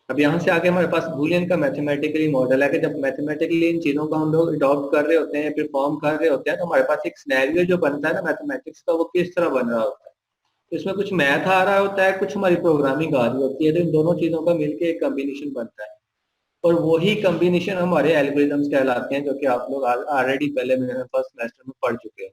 अब यहाँ से आगे हमारे पास बूलियन का मैथमेटिकली मॉडल है कि जब मैथमेटिकली इन चीजों को हम लोग अडॉप्ट कर रहे होते हैं, परफॉर्म कर रहे होते हैं, तो हमारे पास एक सिनेरियो जो बनता है ना मैथमेटिक्स का, वो किस तरह बन रहा होता है। तो इसमें कुछ मैथ आ रहा होता है, कुछ हमारी प्रोग्रामिंग आ रही होती है, तो इन दोनों चीजों का मिलकर एक कम्बिनेशन बनता है। और वही कम्बिनेशन हमारे एल्गोरिथम्स कहलाते हैं, जो कि आप लोग ऑलरेडी पहले मेरे फर्स्ट सेमेस्टर में पढ़ चुके हैं।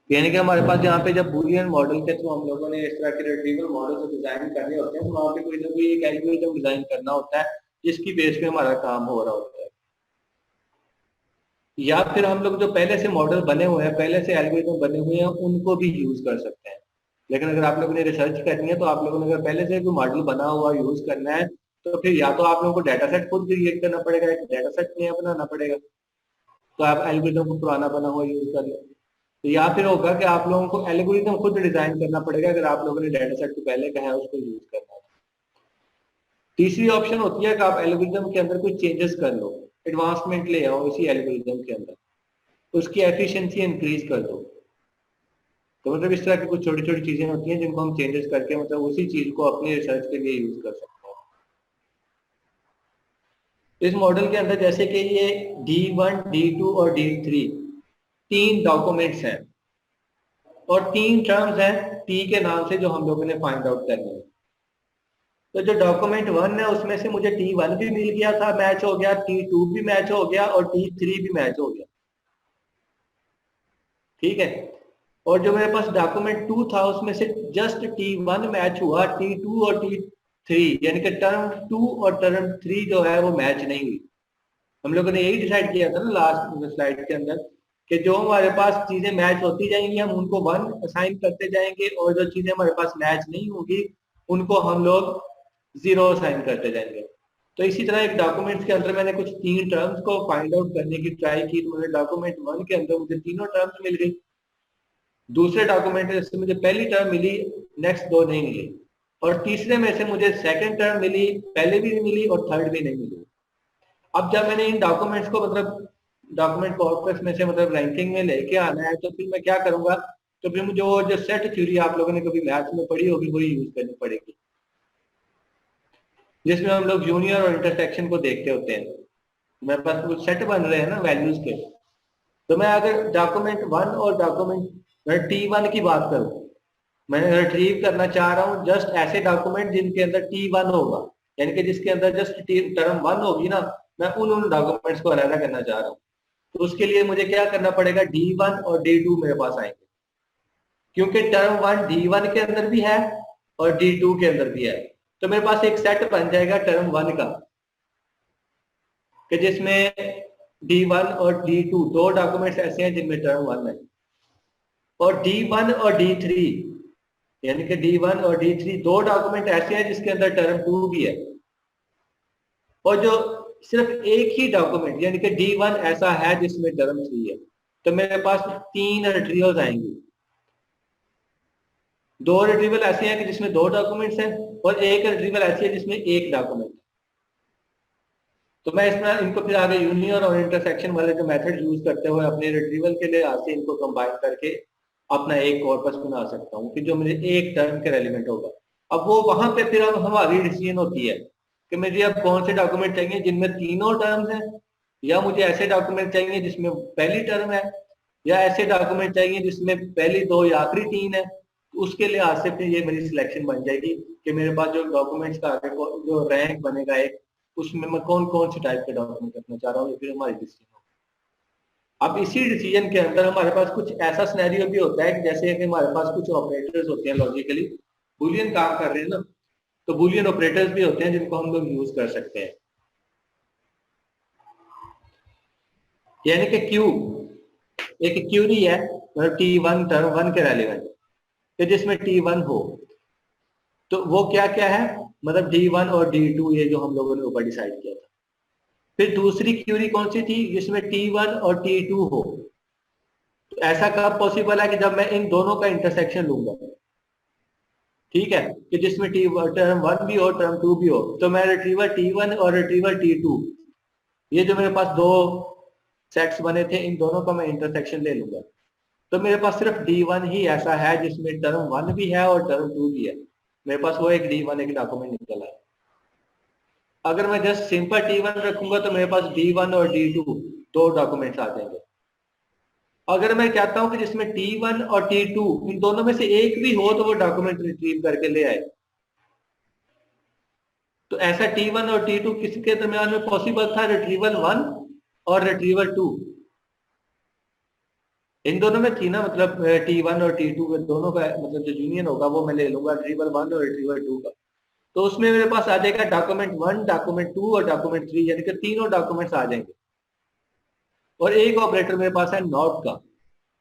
यानी कि हमारे पास यहाँ पे जब बूलियन मॉडल के थ्रू हम लोगों ने इस तरह के रिट्रीवल मॉडल डिजाइन करने होते हैं, तो वहाँ पे कोई ना कोई एक एल्गोरिथम डिजाइन करना होता है जिसकी बेस पे हमारा काम हो रहा होता है। या फिर हम लोग जो पहले से मॉडल बने हुए हैं, पहले से एल्गोरिथम बने हुए हैं, उनको भी यूज कर सकते हैं। लेकिन अगर आप लोगों ने रिसर्च करनी है, तो आप लोगों ने अगर पहले से कोई मॉडल बना हुआ यूज करना है, तो फिर या तो आप लोगों को डाटा सेट खुद क्रिएट करना पड़ेगा, एक डाटा सेट नया बनाना पड़ेगा, तो आप एल्गोरिथम को पुराना बना हुआ यूज कर लो। तो या फिर होगा कि आप लोगों को एल्गोरिथम खुद डिजाइन करना पड़ेगा, अगर आप लोगों ने डाटा सेट को पहले कहा है उसको यूज करना है। तीसरी ऑप्शन होती है कि आप एल्गोरिथम के अंदर कुछ चेंजेस कर लो, एडवांसमेंट ले आओ इसी एल्गोरिथम के अंदर, उसकी एफिशिएंसी इंक्रीज कर दो। तो मतलब इस तरह की कुछ छोटी छोटी चीजें होती हैं जिनको हम चेंजेस करके मतलब उसी चीज को अपनी रिसर्च के लिए यूज कर सकते हैं। इस मॉडल के अंदर जैसे कि ये D1, D2 और D3 तीन डॉक्यूमेंट्स हैं और तीन टर्म्स हैं टी के नाम से, जो हम लोगों ने फाइंड आउट करनी है। तो जो डॉक्यूमेंट 1 है उसमें से मुझे T1 भी मिल गया था, मैच हो गया, T2 भी मैच हो गया और T3 भी मैच हो गया। ठीक है। और जो मेरे पास डॉक्यूमेंट 2 था उसमें से जस्ट T1 मैच हुआ, T2 और T3 यानी कि टर्म 2 और टर्म 3 जो है वो मैच नहीं हुई। हम लोगों ने यही डिसाइड किया था ना लास्ट स्लाइड के अंदर, कि जो हमारे पास चीजें मैच होती जाएंगी हम उनको 1 असाइन करते जाएंगे, और जो चीजें हमारे पास मैच नहीं होगी उनको हम लोग 0 असाइन करते जाएंगे। तो इसी तरह एक डॉक्यूमेंट के अंदर मैंने कुछ तीन टर्म्स को फाइंड आउट करने की ट्राई की, तो मुझे डॉक्यूमेंट 1 के अंदर मुझे तीनों टर्म्स मिल गई। दूसरे डॉक्यूमेंट से मुझे पहली टर्म मिली, नेक्स्ट दो नहीं मिली। और तीसरे में से मुझे सेकंड टर्म मिली, पहले भी नहीं मिली और थर्ड भी नहीं मिली। अब जब मैंने इन डॉक्यूमेंट्स को मतलब डॉक्यूमेंट कॉर्पस में से मतलब रैंकिंग में लेके आना है, तो फिर मैं क्या करूंगा, तो फिर मुझे वो जो सेट थ्योरी आप लोगों ने कभी मैथ्स में पढ़ी होगी वही यूज करनी पड़ेगी, जिसमें हम लोग यूनियन और इंटरसेक्शन को देखते होते हैं। मेरे पास कुछ सेट बन रहे हैं ना वैल्यूज के, तो मैं अगर डॉक्यूमेंट 1 और डॉक्यूमेंट T1 की बात करूं, मैं रिट्रीव करना चाह रहा हूँ जस्ट ऐसे डॉक्यूमेंट जिनके अंदर T1 होगा, यानी कि जिसके अंदर जस्ट टर्म 1 होगी ना, मैं उन डॉक्यूमेंट्स को अलग करना चाह रहा हूँ। तो उसके लिए मुझे क्या करना पड़ेगा, D1 और D2 मेरे पास आएंगे, क्योंकि टर्म 1 D1 के अंदर भी है और D2 के अंदर भी है। तो मेरे पास एक सेट बन जाएगा टर्म 1 का, कि जिसमें D1 और D2 दो डॉक्यूमेंट्स ऐसे हैं जिनमें टर्म 1 है, और D1 और D3 यानी कि D1 और D3 दो डॉक्यूमेंट ऐसे हैं जिसके अंदर टर्म 2 भी है। और जो सिर्फ एक ही डॉक्यूमेंट यानी कि D1 ऐसा है जिसमें टर्म 3 है, तो मेरे पास तीन रिट्रीवल्स आएंगी। दो रिट्रीवल ऐसे हैं कि जिसमें दो डॉक्यूमेंट्स हैं, और एक रिट्रीवल ऐसी है जिसमें एक डॉक्यूमेंट है। तो मैं इसमें इनको फिर आगे यूनियन और इंटरसेक्शन वाले जो मेथड यूज करते हुए अपने रिट्रीवल के लिए आज से इनको कंबाइन करके अपना एक कॉर्पस बना सकता हूँ कि जो मुझे एक टर्म के रेलिवेंट होगा। अब वो वहां पे फिर अब हमारी डिसीजन होती है कि मुझे अब कौन से डॉक्यूमेंट चाहिए जिनमें तीनों टर्म्स हैं, या मुझे ऐसे डॉक्यूमेंट चाहिए जिसमें पहली टर्म है, या ऐसे डॉक्यूमेंट चाहिए जिसमें पहली दो या आखिरी तीन है। तो उसके लिए आज से फिर ये मेरी सिलेक्शन बन जाएगी कि मेरे पास जो डॉक्यूमेंट्स का आगे जो रैंक बनेगा एक, उसमें मैं कौन कौन सी टाइप के डॉक्यूमेंट रखना चाह रहा हूँ, ये फिर हमारी डिसीजन होगी। अब इसी डिसीजन के अंदर हमारे पास कुछ ऐसा सिनेरियो भी होता है कि जैसे कि हमारे पास कुछ ऑपरेटर्स होते हैं लॉजिकली बुलियन काम कर रहे हैं ना, तो बुलियन ऑपरेटर्स भी होते हैं जिनको हम लोग यूज कर सकते हैं। यानी कि क्यू एक क्यूरी है, मतलब T1 टर्म 1 के रेलिवेंट, कि जिसमें T1 हो, तो वो क्या क्या है, मतलब D1 और D2 ये जो हम लोगों ने ऊपर डिसाइड किया था। फिर दूसरी क्यूरी कौन सी थी, जिसमें T1 और T2 हो। तो ऐसा कब पॉसिबल है कि जब मैं इन दोनों का इंटरसेक्शन लूंगा, ठीक है, कि जिसमें टर्म 1 भी हो टर्म 2 भी हो। तो मैं रिट्रीवर T1 और रिट्रीवर T2, ये जो मेरे पास दो सेट्स बने थे, इन दोनों का मैं इंटरसेक्शन ले लूंगा। तो मेरे पास सिर्फ D1 ही ऐसा है जिसमें टर्म 1 भी है और टर्म 2 भी है। मेरे पास वो एक D1 एक डॉक्यूमेंट निकल आया। अगर मैं जस्ट सिंपल T1 रखूंगा तो मेरे पास D1 और D2 दो डॉक्यूमेंट्स आ जाएंगे। अगर मैं चाहता हूं कि जिसमें T1 और T2 इन दोनों में से एक भी हो तो वो डॉक्यूमेंट रिट्रीव करके ले आए, तो ऐसा T1 और T2 किसके दरमियान में पॉसिबल था? रिट्रीवल 1 और रिट्रीवल 2, इन दोनों में थी ना, मतलब T1 और T2 के दोनों का मतलब जो यूनियन होगा वो मैं ले लूंगा रिट्रीवल 1 और रिट्रीवल 2 का। तो उसमें मेरे पास आ जाएगा डॉक्यूमेंट 1, डॉक्यूमेंट 2 और डॉक्यूमेंट 3, यानी कि तीनों डॉक्यूमेंट्स आ जाएंगे। और एक ऑपरेटर मेरे पास है नॉट का,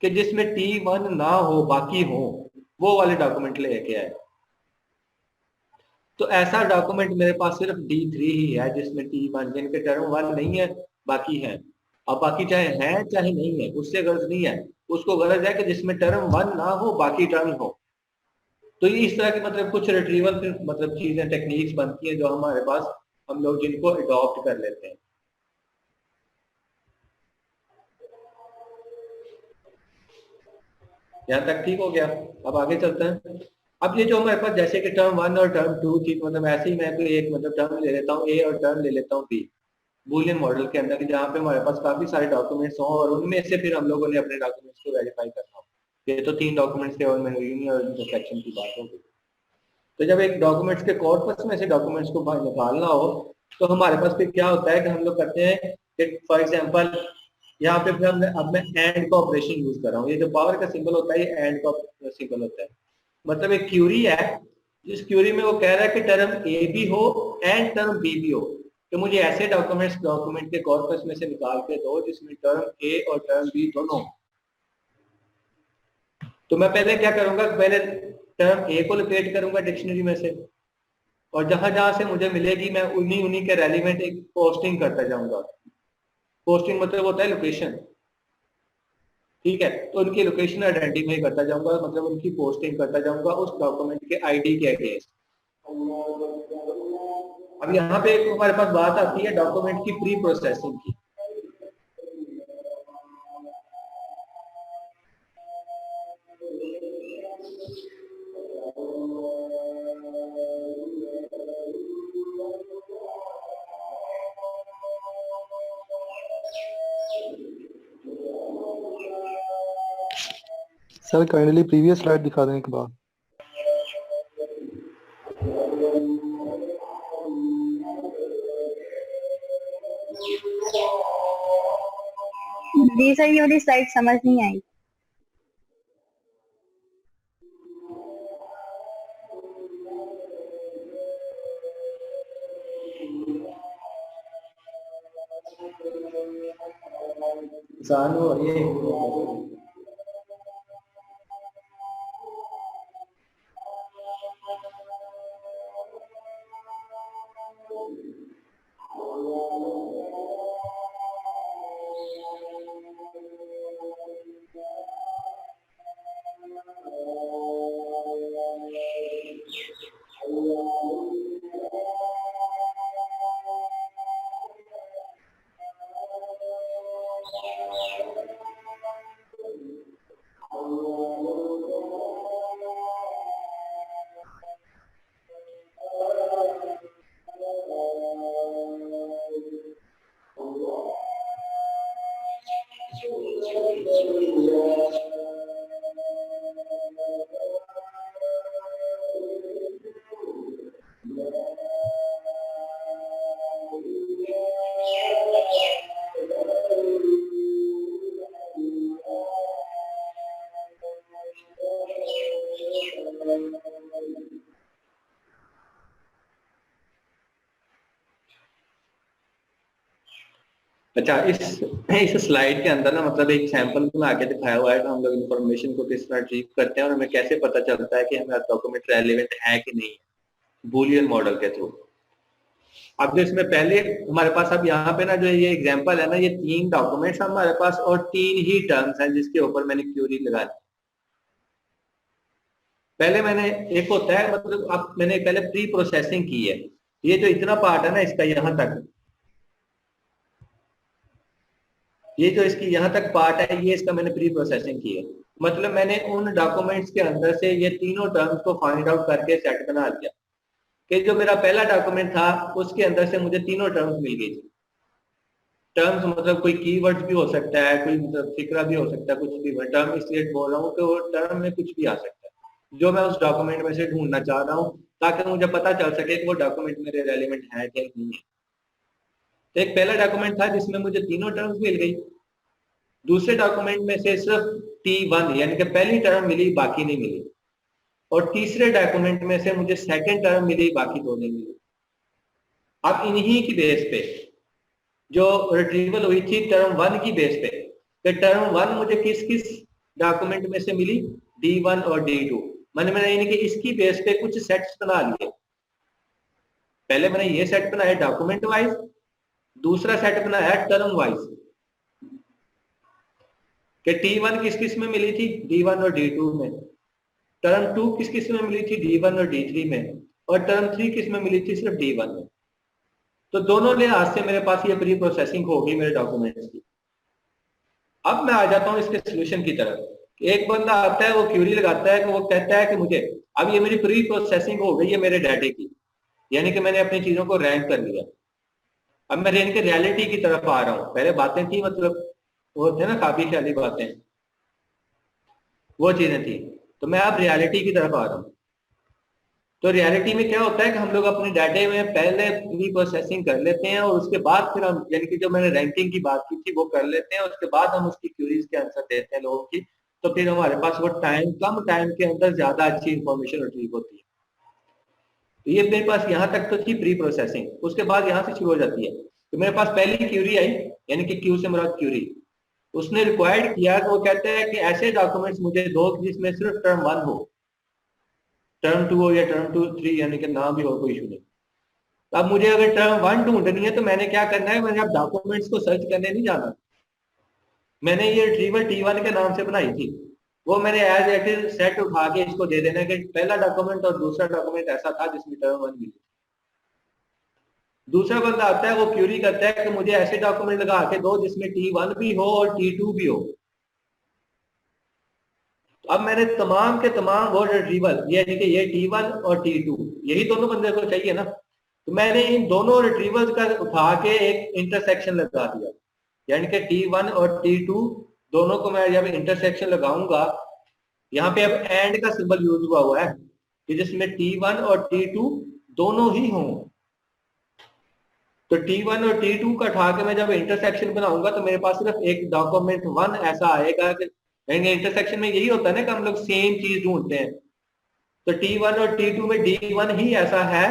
कि जिसमें T1 ना हो बाकी हो, वो वाले डॉक्यूमेंट लेके आए। तो ऐसा डॉक्यूमेंट मेरे पास सिर्फ D3 ही है जिसमें T1 जिनके टर्म 1 नहीं है बाकी है। अब बाकी चाहे है चाहे नहीं है उससे गर्ज नहीं है, उसको गर्ज है कि जिसमें टर्म 1 ना हो बाकी टर्म हो। तो ये इस तरह की मतलब कुछ रिट्रीवल मतलब चीजें टेक्निक्स बनती हैं जो हमारे पास हम लोग जिनको अडॉप्ट कर लेते हैं। यहाँ तक ठीक हो गया। अब आगे चलते हैं। अब ये जो हमारे पास जैसे कि टर्म 1 और टर्म 2 थी, मतलब ऐसे ही मैं कोई एक मतलब टर्म ले लेता हूँ A और टर्म ले लेता हूँ B बूलियन मॉडल के अंदर, कि जहाँ पे हमारे पास काफी सारे डॉक्यूमेंट्स हों और उनमें से फिर हम लोगों ने अपने डॉक्यूमेंट्स को वेरीफाई करना हो। ये तो 3 डॉक्यूमेंट्स थे और मैंने यूनियन और इंटरसेक्शन की बात हो गई। तो जब एक डॉक्यूमेंट्स के कॉर्पस में से डॉक्यूमेंट्स को बाहर निकालना हो तो हमारे पास फिर क्या होता है कि हम लोग करते हैं कि फॉर एग्जांपल यहाँ पे फिर अब मैं एंड का ऑपरेशन यूज कर रहा हूँ। ये जो पावर का सिंबल होता है ये एंड का सिंबल होता है। मतलब एक क्यूरी है, जिस क्यूरी में वो कह रहा है कि टर्म ए भी हो एंड टर्म बी भी हो, तो मुझे ऐसे डॉक्यूमेंट के कॉर्पस में से निकाल के दो जिसमें टर्म ए और टर्म बी दोनों। तो मैं पहले क्या करूंगा, पहले टर्म ए को लोकेट करूंगा डिक्शनरी में से, और जहां जहां से मुझे मिलेगी मैं उन्हीं उन्हीं के रेलिवेंट एक पोस्टिंग करता जाऊंगा। पोस्टिंग मतलब होता है लोकेशन, ठीक है। तो उनकी लोकेशन आइडेंटिफाई करता जाऊंगा, मतलब उनकी पोस्टिंग करता जाऊंगा उस डॉक्यूमेंट के आईडी के अगेंस्ट। अब यहाँ पे हमारे पास बात आती है डॉक्यूमेंट की प्री प्रोसेसिंग की। सर काइंडली प्रीवियस स्लाइड दिखा दें एक बार। जी सर, ये वाली स्लाइड समझ नहीं आई। सानू ये अच्छा, इस स्लाइड के अंदर ना मतलब एक सैंपल बना के दिखाया हुआ है कि हम लोग इन्फॉर्मेशन को किस तरह ट्रीट करते हैं और हमें कैसे पता चलता है कि हमारा डॉक्यूमेंट रेलिवेंट है कि नहीं है बूलियन मॉडल के थ्रू। अब जो इसमें पहले हमारे पास अब यहाँ पे ना जो ये एग्जांपल है ना, ये 3 डॉक्यूमेंट्स हमारे पास और 3 ही टर्म्स हैं जिसके ऊपर मैंने क्यूरी लगा दी। पहले मैंने एक होता है मतलब अब मैंने पहले प्री प्रोसेसिंग की है, ये जो इतना पार्ट है ना इसका यहाँ तक, ये जो इसकी यहाँ तक पार्ट है ये इसका मैंने प्री प्रोसेसिंग की है। मतलब मैंने उन डॉक्यूमेंट्स के अंदर से ये तीनों टर्म्स को फाइंड आउट करके सेट बना लिया कि जो मेरा पहला डॉक्यूमेंट था उसके अंदर से मुझे तीनों टर्म्स मिल गई थी। टर्म्स मतलब कोई कीवर्ड्स भी हो सकता है, कोई मतलब फिक्रा भी हो सकता है, कुछ भी। टर्म इसलिए बोल रहा हूँ कि वो टर्म में कुछ भी आ सकता है जो मैं उस डॉक्यूमेंट में से ढूंढना चाह रहा हूँ, ताकि मुझे पता चल सके कि वो डॉक्यूमेंट मेरे रेलिवेंट है कि नहीं है। तो एक पहला डॉक्यूमेंट था जिसमें मुझे तीनों टर्म्स मिल गई। दूसरे डॉक्यूमेंट में से सिर्फ T1 यानी कि पहली टर्म मिली, बाकी नहीं मिली। और तीसरे डॉक्यूमेंट में से मुझे सेकंड टर्म मिली, बाकी दो नहीं मिली। अब इन्हीं की बेस पे जो रिट्रीवल हुई थी टर्म 1 की बेस पे, कि टर्म 1 मुझे किस किस डॉक्यूमेंट में से मिली, D1 और D2। मैंने यानी कि इसकी बेस पे कुछ सेट्स बना लिए। पहले मैंने ये सेट बनाया डॉक्यूमेंट वाइज, दूसरा सेट बनाया टर्म वाइज, कि T1 किस किस में मिली थी, D1 और D2 में। टर्म 2 किस किस में मिली थी, D1 और D3 में। और टर्म 3 किस में मिली थी, सिर्फ D1 में। तो दोनों लिहाज से मेरे पास ये प्री प्रोसेसिंग होगी मेरे डॉक्यूमेंट्स की। अब मैं आ जाता हूँ इसके सोल्यूशन की तरफ। एक बंदा आता है, वो क्यूरी लगाता है, कि वो कहता है कि मुझे अब ये मेरी प्री प्रोसेसिंग हो गई है मेरे डाटे की, यानी कि मैंने अपनी चीजों को रैंक कर लिया। अब मैं इनके रियलिटी की तरफ आ रहा हूँ। पहले बातें थी मतलब वो थे ना काफी ख्याली बातें, वो चीजें थी। तो मैं अब रियलिटी की तरफ आ रहा हूँ। तो रियलिटी में क्या होता है कि हम लोग अपने डाटे में पहले प्री प्रोसेसिंग कर लेते हैं और उसके बाद फिर हम, यानी कि जो मैंने रैंकिंग की बात की थी वो कर लेते हैं, उसके बाद हम उसकी क्यूरीज के आंसर देते हैं लोगों की। तो फिर हमारे पास वो कम टाइम के अंदर ज्यादा अच्छी इंफॉर्मेशन रिट्रीव होती है। तो ये मेरे पास यहाँ तक तो थी प्री प्रोसेसिंग। उसके बाद यहाँ से शुरू हो जाती है। तो मेरे पास पहली क्यूरी आई, यानी कि क्यू से मुराद क्यूरी। उसने रिक्वायर्ड किया कि वो कहते हैं कि ऐसे डॉक्यूमेंट्स मुझे दो जिसमें सिर्फ टर्म 1 हो, टर्म 2 हो या टर्म 2 3, यानी कि ना भी हो, कोई इशू नहीं। अब मुझे अगर टर्म 1 ढूंढनी है तो मैंने क्या करना है, मैंने अब डॉक्यूमेंट्स को सर्च करने नहीं जाना। मैंने ये रिट्रीवल T1 के नाम से बनाई थी। वो मैंने एज इट इज सेट उठा के इसको दे देना कि पहला डॉक्यूमेंट और दूसरा डॉक्यूमेंट ऐसा था जिसमें टर्म 1 मिली। दूसरा बंदा आता है, वो क्यूरी करता है कि मुझे ऐसे डॉक्यूमेंट लगा के दो जिसमें T1 भी हो और T2 भी हो। अब मैंने तमाम के तमाम वो रिट्रीवल, यानी कि ये T1 और T2, यही दोनों बंदे को चाहिए ना। तो मैंने इन दोनों रिट्रीवल्स का उठा के एक इंटरसेक्शन लगा दिया, यानी कि T1 और T2 दोनों को मैं जब इंटरसेक्शन लगाऊंगा, यहाँ पे अब एंड का सिंबल यूज हुआ है कि जिसमें T1 और T2 दोनों ही हों। तो T1 और T2 का उठा के मैं जब इंटरसेक्शन बनाऊंगा तो मेरे पास सिर्फ एक डॉक्यूमेंट 1 ऐसा आएगा कि इंटरसेक्शन में यही होता है ना कि हम लोग सेम चीज ढूंढते हैं। तो T1 और T2 में D1 ही ऐसा है।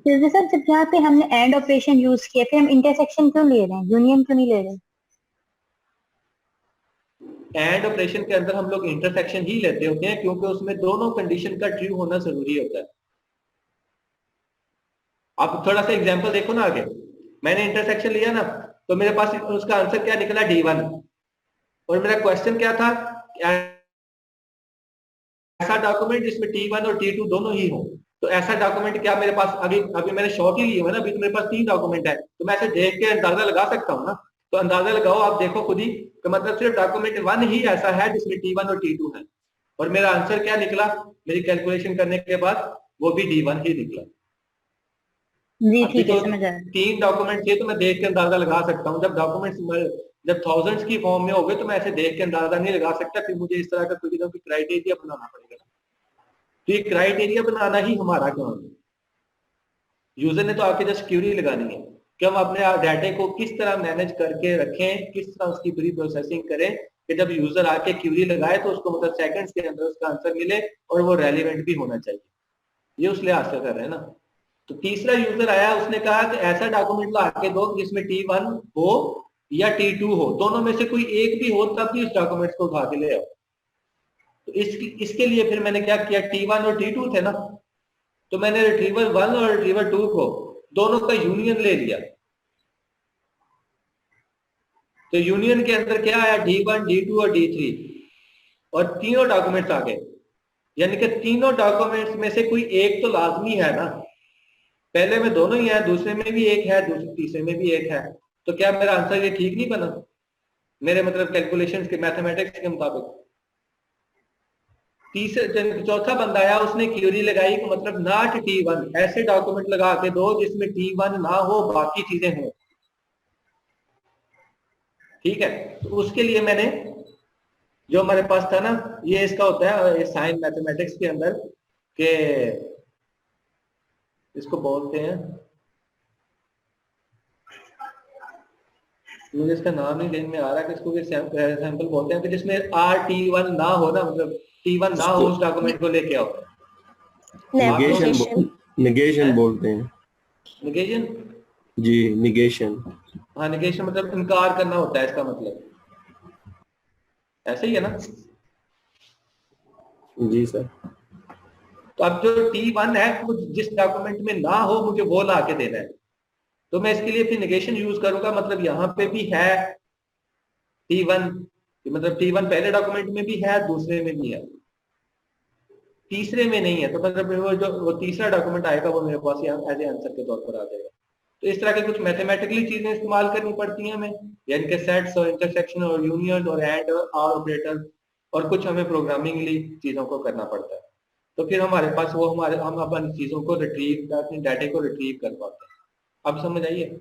फिर सर जब यहाँ पे हमने एंड ऑपरेशन यूज किया, फिर हम इंटरसेक्शन क्यों ले रहे हैं, यूनियन क्यों नहीं ले रहे? एंड ऑपरेशन के अंदर हम लोग इंटरसेक्शन ही लेते होते हैं क्योंकि उसमें दोनों कंडीशन का ट्रू होना जरूरी होता है। आप थोड़ा सा एग्जांपल देखो ना आगे। मैंने इंटरसेक्शन लिया ना, तो मेरे पास उसका आंसर क्या निकला, D1। और मेरा क्वेश्चन क्या था, ऐसा डॉक्यूमेंट जिसमें T1 और T2 दोनों ही हो। तो ऐसा डॉक्यूमेंट क्या मेरे पास, अभी अभी मैंने शॉर्ट ही लिया है ना, अभी तो मेरे पास 3 डॉक्यूमेंट है, तो मैं ऐसे देख के अंदाजा लगा सकता हूँ ना। तो अंदाजा लगाओ, आप देखो खुद ही कि मतलब सिर्फ डॉक्यूमेंट 1 ही ऐसा है जिसमें T1 और T2 है। और मेरा आंसर क्या निकला मेरी कैलकुलेशन करने के बाद, वो भी D1 ही निकला। जी अभी ठीक है, तो समझ आ रहा है। 3 डॉक्यूमेंट थे तो मैं देख के अंदाजा लगा सकता हूँ। जब डॉक्यूमेंट्स जब थाउजेंड्स की फॉर्म में हो गए तो मैं ऐसे देख के अंदाजा नहीं लगा सकता, फिर मुझे इस तरह का कोई ना कोई क्राइटेरिया बनाना पड़ेगा। तो ये क्राइटेरिया बनाना ही हमारा काम है। यूजर ने तो आके जस्ट क्यूरी लगानी है कि हम अपने डाटे को किस तरह मैनेज करके रखें, किस तरह उसकी प्री प्रोसेसिंग करें कि जब यूजर आके क्यूरी लगाए तो उसको मतलब सेकंड्स के अंदर उसका आंसर मिले और वो रेलिवेंट भी होना चाहिए। ये उस लिहाज से कर रहे हैं ना। तो तीसरा यूजर आया, उसने कहा कि ऐसा डॉक्यूमेंट ला के दो जिसमें T1 हो या T2 हो, दोनों में से कोई एक भी हो तब भी इस डॉक्यूमेंट को उठा के ले आओ। तो इसके लिए फिर मैंने क्या किया, T1 और T2 थे ना, तो मैंने रिट्रीवल 1 और रिट्रीवल 2 को दोनों का यूनियन ले लिया। तो यूनियन के अंदर क्या आया, D1 D2 और D3, और तीनों डॉक्यूमेंट्स आ गए। यानी कि तीनों डॉक्यूमेंट्स में से कोई एक तो लाजमी है ना। पहले में दोनों ही है, दूसरे में भी एक है, दूसरे तीसरे में भी एक है। तो क्या मेरा आंसर ये ठीक नहीं बना मेरे मतलब कैलकुलेशंस के मैथमेटिक्स के मुताबिक? चौथा बंदा आया, उसने क्यूरी लगाई कि मतलब नॉट T1, ऐसे डॉक्यूमेंट लगा के दो जिसमें T1 ना हो, बाकी चीजें हों। ठीक है, तो उसके लिए मैंने जो हमारे पास था ना, ये इसका होता है साइन मैथमेटिक्स के अंदर के इसको बोलते हैं, मुझे इसका नाम नहीं लेने में आ रहा कि इसको सैंपल बोलते हैं कि जिसमें RT1 ना हो ना, मतलब T1 ना हो उस डॉक्यूमेंट को लेके आओ। निगेशन बोलते हैं। निगेशन, जी निगेशन। हाँ निगेशन मतलब इनकार करना होता है इसका मतलब, ऐसे ही है ना? जी सर। तो अब जो T1 है वो जिस डॉक्यूमेंट में ना हो मुझे वो ला के देना है, तो मैं इसके लिए फिर निगेशन यूज करूंगा। मतलब यहाँ पे भी है T1, मतलब T1 पहले डॉक्यूमेंट में भी है, दूसरे में भी है, तीसरे में नहीं है, तो मतलब वो तीसरा डॉक्यूमेंट आएगा वो मेरे पास यहाँ एज ए आंसर के तौर पर आ जाएगा। तो इस तरह के कुछ मैथमेटिकली चीजें इस्तेमाल करनी पड़ती हैं हमें, यानी कि सेट्स और इंटरसेक्शन और यूनियन और एंड और आर ऑपरेटर, और कुछ हमें प्रोग्रामिंगली चीजों को करना पड़ता है। तो फिर हमारे पास वो हम अपन चीजों को रिट्रीव, अपने डाटा को रिट्रीव कर पाते हैं। अब समझ आइए?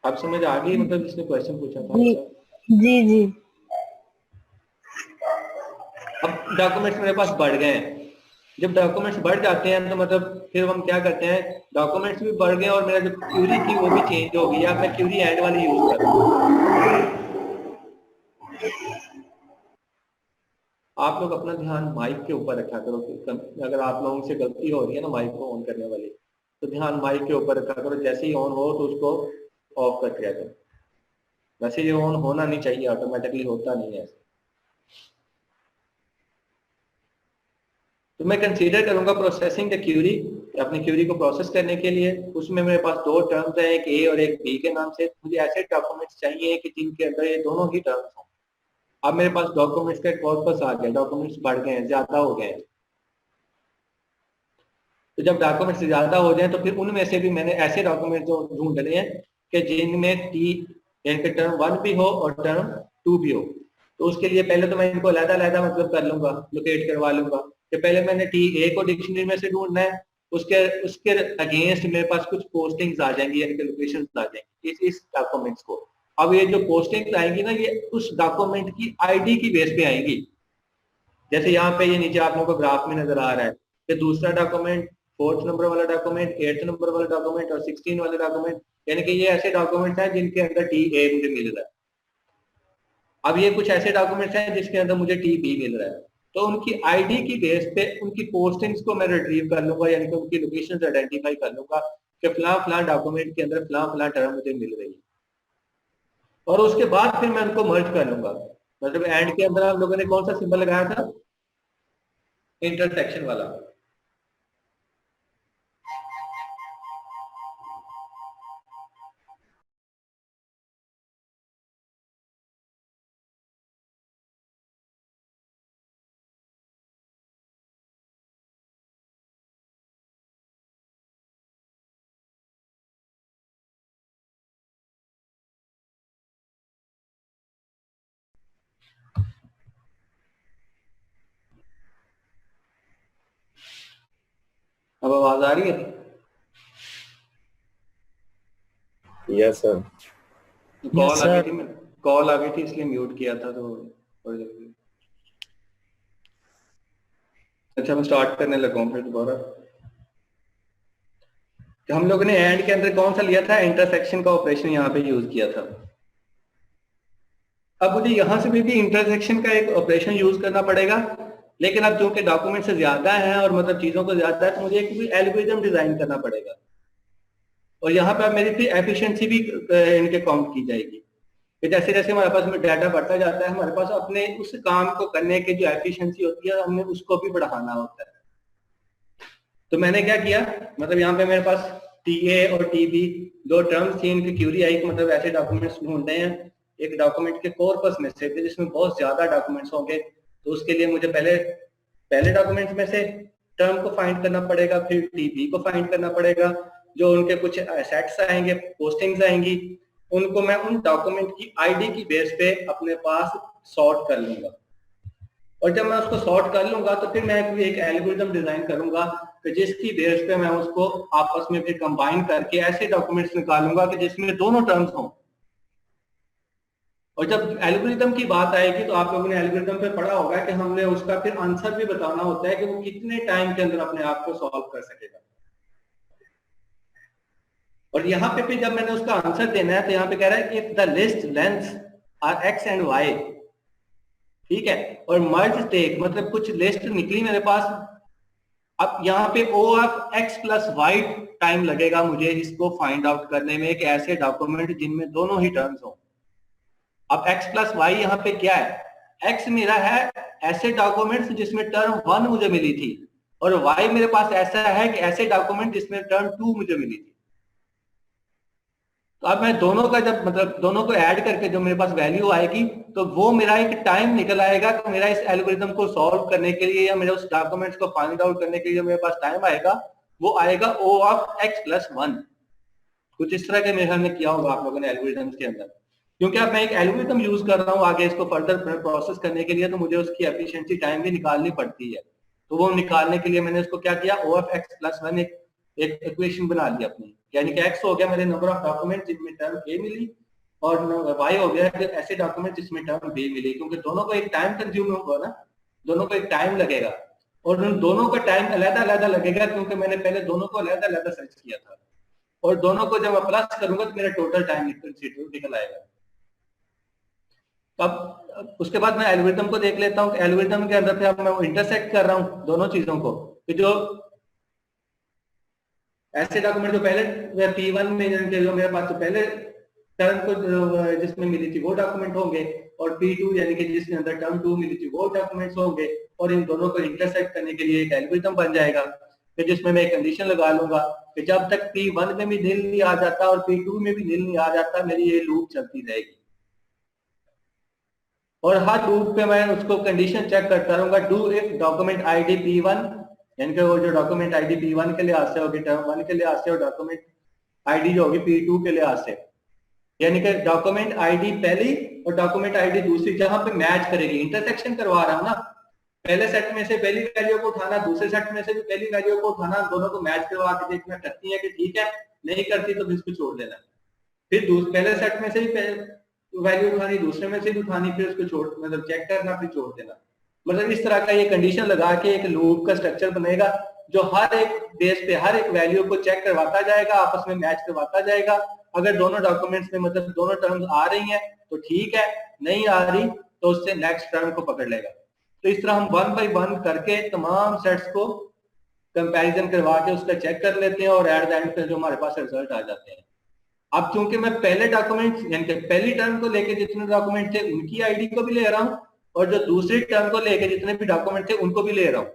अब समझ आ गई, मतलब जिसने क्वेश्चन पूछा था जी जी जी। अब डॉक्यूमेंट्स मेरे पास बढ़ गए हैं, जब डॉक्यूमेंट्स बढ़ जाते हैं तो मतलब फिर हम क्या करते हैं, डॉक्यूमेंट्स भी बढ़ गए और मेरा जो क्यूरी थी वो भी चेंज हो गई। अब मैं क्यूरी एंड वाली यूज कर रहा हूँ। आप लोग अपना ध्यान माइक के ऊपर रखा करो, अगर आप लोगों से गलती हो रही है ना माइक को ऑन करने वाली, तो ध्यान माइक के ऊपर रखा करो, जैसे ही ऑन हो तो उसको ऑफ कर दिया करो। वैसे ये ऑन होना नहीं चाहिए, ऑटोमेटिकली होता नहीं है। तो मैं कंसीडर करूंगा प्रोसेसिंग द क्यूरी, अपनी क्यूरी को प्रोसेस करने के लिए। उसमें मेरे पास दो टर्म्स है, एक ए और एक बी के नाम से। मुझे ऐसे डॉक्यूमेंट्स चाहिए कि जिनके अंदर ये दोनों ही टर्म्स हों। अब मेरे पास डॉक्यूमेंट्स का कॉर्पस आ गया, डॉक्यूमेंट्स बढ़ गए हैं, ज्यादा हो गए हैं। तो जब डॉक्यूमेंट्स ज्यादा हो जाए तो फिर उनमें से भी मैंने ऐसे डॉक्यूमेंट जो ढूंढ लिए हैं कि जिनमें टी यानी कि टर्म 1 भी हो और टर्म 2 भी हो। तो उसके लिए पहले तो मैं इनको अलग-अलग मतलब कर लूंगा, लोकेट करवा लूंगा कि पहले मैंने टी ए को डिक्शनरी में से ढूंढना है, उसके उसके अगेंस्ट मेरे पास कुछ पोस्टिंग्स आ जाएंगी, यानी कि लोकेशंस आ जाएंगी इस डॉक्यूमेंट्स को। अब ये जो पोस्टिंग्स आएंगी ना, ये उस डॉक्यूमेंट की आईडी की बेस पे आएंगी। जैसे यहाँ पे ये नीचे आप लोगों को ग्राफ में नजर आ रहा है कि दूसरा डॉक्यूमेंट, 4th नंबर वाला डॉक्यूमेंट, 8th नंबर वाला डॉक्यूमेंट और 16 वाले डॉक्यूमेंट, यानी कि ये ऐसे डॉक्यूमेंट्स हैं जिनके अंदर टी ए मुझे मिल रहा है। अब ये कुछ ऐसे डॉक्यूमेंट्स हैं जिसके अंदर मुझे टी बी मिल रहा है। तो उनकी आईडी की बेस पे उनकी पोस्टिंग्स को मैं रिट्रीव कर लूंगा, यानी कि उनकी लोकेशन आइडेंटिफाई कर लूंगा कि फला फला डॉक्यूमेंट के अंदर फला फला टर्म मुझे मिल रही है, और उसके बाद फिर मैं उनको मर्ज कर लूंगा। मतलब एंड के अंदर आप लोगों ने कौन सा सिंबल लगाया था? इंटरसेक्शन वाला। अब आवाज आ रही है? Yes sir. कॉल आ गई थी, मैं कॉल आ गई थी इसलिए म्यूट किया था, तो अच्छा मैं स्टार्ट करने लगा हूँ फिर दोबारा। तो हम लोगों ने एंड के अंदर कौन सा लिया था? इंटरसेक्शन का ऑपरेशन यहाँ पे यूज किया था। अब मुझे यहाँ से भी इंटरसेक्शन का एक ऑपरेशन यूज करना पड़ेगा, लेकिन अब जो कि डॉक्यूमेंट से ज्यादा है और मतलब चीजों को ज्यादा है, तो मुझे एक एल्गोरिथम डिजाइन करना पड़ेगा। और यहाँ पे मेरी फिर एफिशिएंसी भी इनके काउंट की जाएगी कि जैसे जैसे हमारे पास में डाटा बढ़ता जाता है, हमारे पास अपने उस काम को करने की जो एफिशिएंसी होती है हमने उसको भी बढ़ाना होता है। तो मैंने क्या किया, मतलब यहाँ पे मेरे पास टी ए और टी बी दो टर्म्स थी, इनकी क्यूरी आई कि मतलब ऐसे डॉक्यूमेंट्स ढूंढते हैं एक डॉक्यूमेंट के कॉर्पस में से जिसमें बहुत ज्यादा डॉक्यूमेंट्स होंगे। तो उसके लिए मुझे पहले डॉक्यूमेंट्स में से टर्म को फाइंड करना पड़ेगा, फिर टी बी को फाइंड करना पड़ेगा, जो उनके कुछ एसेट्स आएंगे, पोस्टिंग्स आएंगी, उनको मैं उन डॉक्यूमेंट की आईडी की बेस पे अपने पास सॉर्ट कर लूंगा। और जब मैं उसको सॉर्ट कर लूंगा तो फिर मैं एक एल्गोरिथम डिजाइन करूंगा कि जिसकी बेस पे मैं उसको आपस में फिर कंबाइन करके ऐसे डॉक्यूमेंट्स निकालूंगा कि जिसमें दोनों टर्म्स हों। और जब एल्गोरिथम की बात आएगी तो आप लोगों ने एल्गोरिथम पे पढ़ा होगा कि हमने उसका फिर आंसर भी बताना होता है कि वो कितने टाइम के अंदर अपने आप को सॉल्व कर सकेगा। और यहाँ पे फिर जब मैंने उसका आंसर देना है तो यहाँ पे कह रहा है if the list length are X and Y, ठीक है, और मर्ज टेक मतलब कुछ लिस्ट निकली मेरे पास। अब यहाँ पे O of X plus Y time लगेगा मुझे इसको फाइंड आउट करने में एक ऐसे डॉक्यूमेंट जिनमें दोनों ही टर्म्स हो। अब x प्लस वाई यहाँ पे क्या है, x मेरा है ऐसे डॉक्यूमेंट्स जिसमें टर्म 1 मुझे मिली थी, और y मेरे पास ऐसा है कि ऐसे डॉक्यूमेंट जिसमें टर्म 2 मुझे मिली थी। तो अब मैं दोनों का जब मतलब दोनों को ऐड करके जो मेरे पास वैल्यू आएगी तो वो मेरा एक टाइम निकल आएगा कि मेरा इस एल्गोरिथम को सॉल्व करने के लिए या मेरे उस डॉक्यूमेंट्स को फाइंड आउट करने के लिए मेरे पास टाइम आएगा, वो आएगा ओ ऑफ एक्स प्लस 1। कुछ इस तरह के मेरे ख्याल में किया होगा आप लोगों ने एल्गोरिथम्स के अंदर। क्योंकि अब मैं एक एल्गोरिथम यूज कर रहा हूँ आगे इसको फर्दर प्रोसेस करने के लिए, तो मुझे उसकी एफिशिएंसी टाइम भी निकालनी पड़ती है। तो वो निकालने के लिए मैंने उसको क्या किया, ओ एफ एक्स प्लस 1 एक इक्वेशन बना ली अपनी, यानी कि एक्स हो गया मेरे नंबर ऑफ डॉक्यूमेंट जिसमें टर्म ए मिली, और वाई हो गया ऐसे डॉक्यूमेंट जिसमें टर्म बी मिली। क्योंकि दोनों को एक टाइम कंज्यूम होगा ना, दोनों को एक टाइम लगेगा, और उन दोनों का टाइम अलग अलग लगेगा क्योंकि मैंने पहले दोनों को अलग अलग सर्च किया था, और दोनों को जब मैं प्लस करूंगा तो मेरा टोटल टाइम निकल आएगा। अब उसके बाद मैं एल्गोरिथम को देख लेता हूँ। एल्गोरिथम के अंदर पे मैं इंटरसेक्ट कर रहा हूँ दोनों चीजों को, कि जो ऐसे डॉक्यूमेंट जो पहले P1 में जो मेरे पास तो पहले टर्म को जिसमें मिली थी वो डॉक्यूमेंट होंगे, और P2 यानी कि जिसके अंदर टर्म 2 मिली थी वो डॉक्यूमेंट्स होंगे, और इन दोनों को इंटरसेक्ट करने के लिए एक एल्गोरिथम बन जाएगा कि जिसमें मैं एक कंडीशन लगा लूंगा कि जब तक P1 में भी नील नहीं आ जाता और P2 में भी नील नहीं आ जाता मेरी ये लूप चलती रहेगी। और हर लूप पे मैं उसको कंडीशन चेक करता रहूंगा, do if document ID P1, यानी कि वो जो डॉक्यूमेंट आईडी P1 के लिहाज से होगी टर्म 1 के लिहाज से, और डॉक्यूमेंट आईडी जो होगी P2 के लिहाज से, यानी कि डॉक्यूमेंट आईडी पहली और डॉक्यूमेंट आईडी दूसरी जहां पे मैच करेगी। इंटरसेक्शन करवा रहा हूं ना, पहले सेट में से पहली वैल्यू को उठाना, दूसरे सेट में से भी पहली वैल्यू को उठाना, दोनों को मैच करवा के देखना करती है कि ठीक है, नहीं करती तो इसको छोड़ देना। फिर पहले सेट में से भी वैल्यू उठानी, दूसरे में से भी उठानी, फिर उसको छोड़ मतलब चेक करना, फिर छोड़ देना। मतलब इस तरह का ये कंडीशन लगा के एक लूप का स्ट्रक्चर बनेगा जो हर एक बेस पे हर एक वैल्यू को चेक करवाता जाएगा, आपस में मैच करवाता जाएगा। अगर दोनों डॉक्यूमेंट्स में मतलब दोनों टर्म्स आ रही हैं तो ठीक है, नहीं आ रही तो उससे नेक्स्ट टर्म को पकड़ लेगा। तो इस तरह हम 1 बाय 1 करके तमाम सेट्स को कंपैरिजन करवा के उसका चेक कर लेते हैं, और एट द एंड पे जो हमारे पास रिजल्ट आ जाते हैं। अब चूंकि मैं पहले डॉक्यूमेंट यानी कि पहली टर्म को लेके जितने डॉक्यूमेंट थे उनकी आईडी को भी ले रहा हूँ, और जो दूसरी टर्म को लेके जितने भी डॉक्यूमेंट थे उनको भी ले रहा हूँ,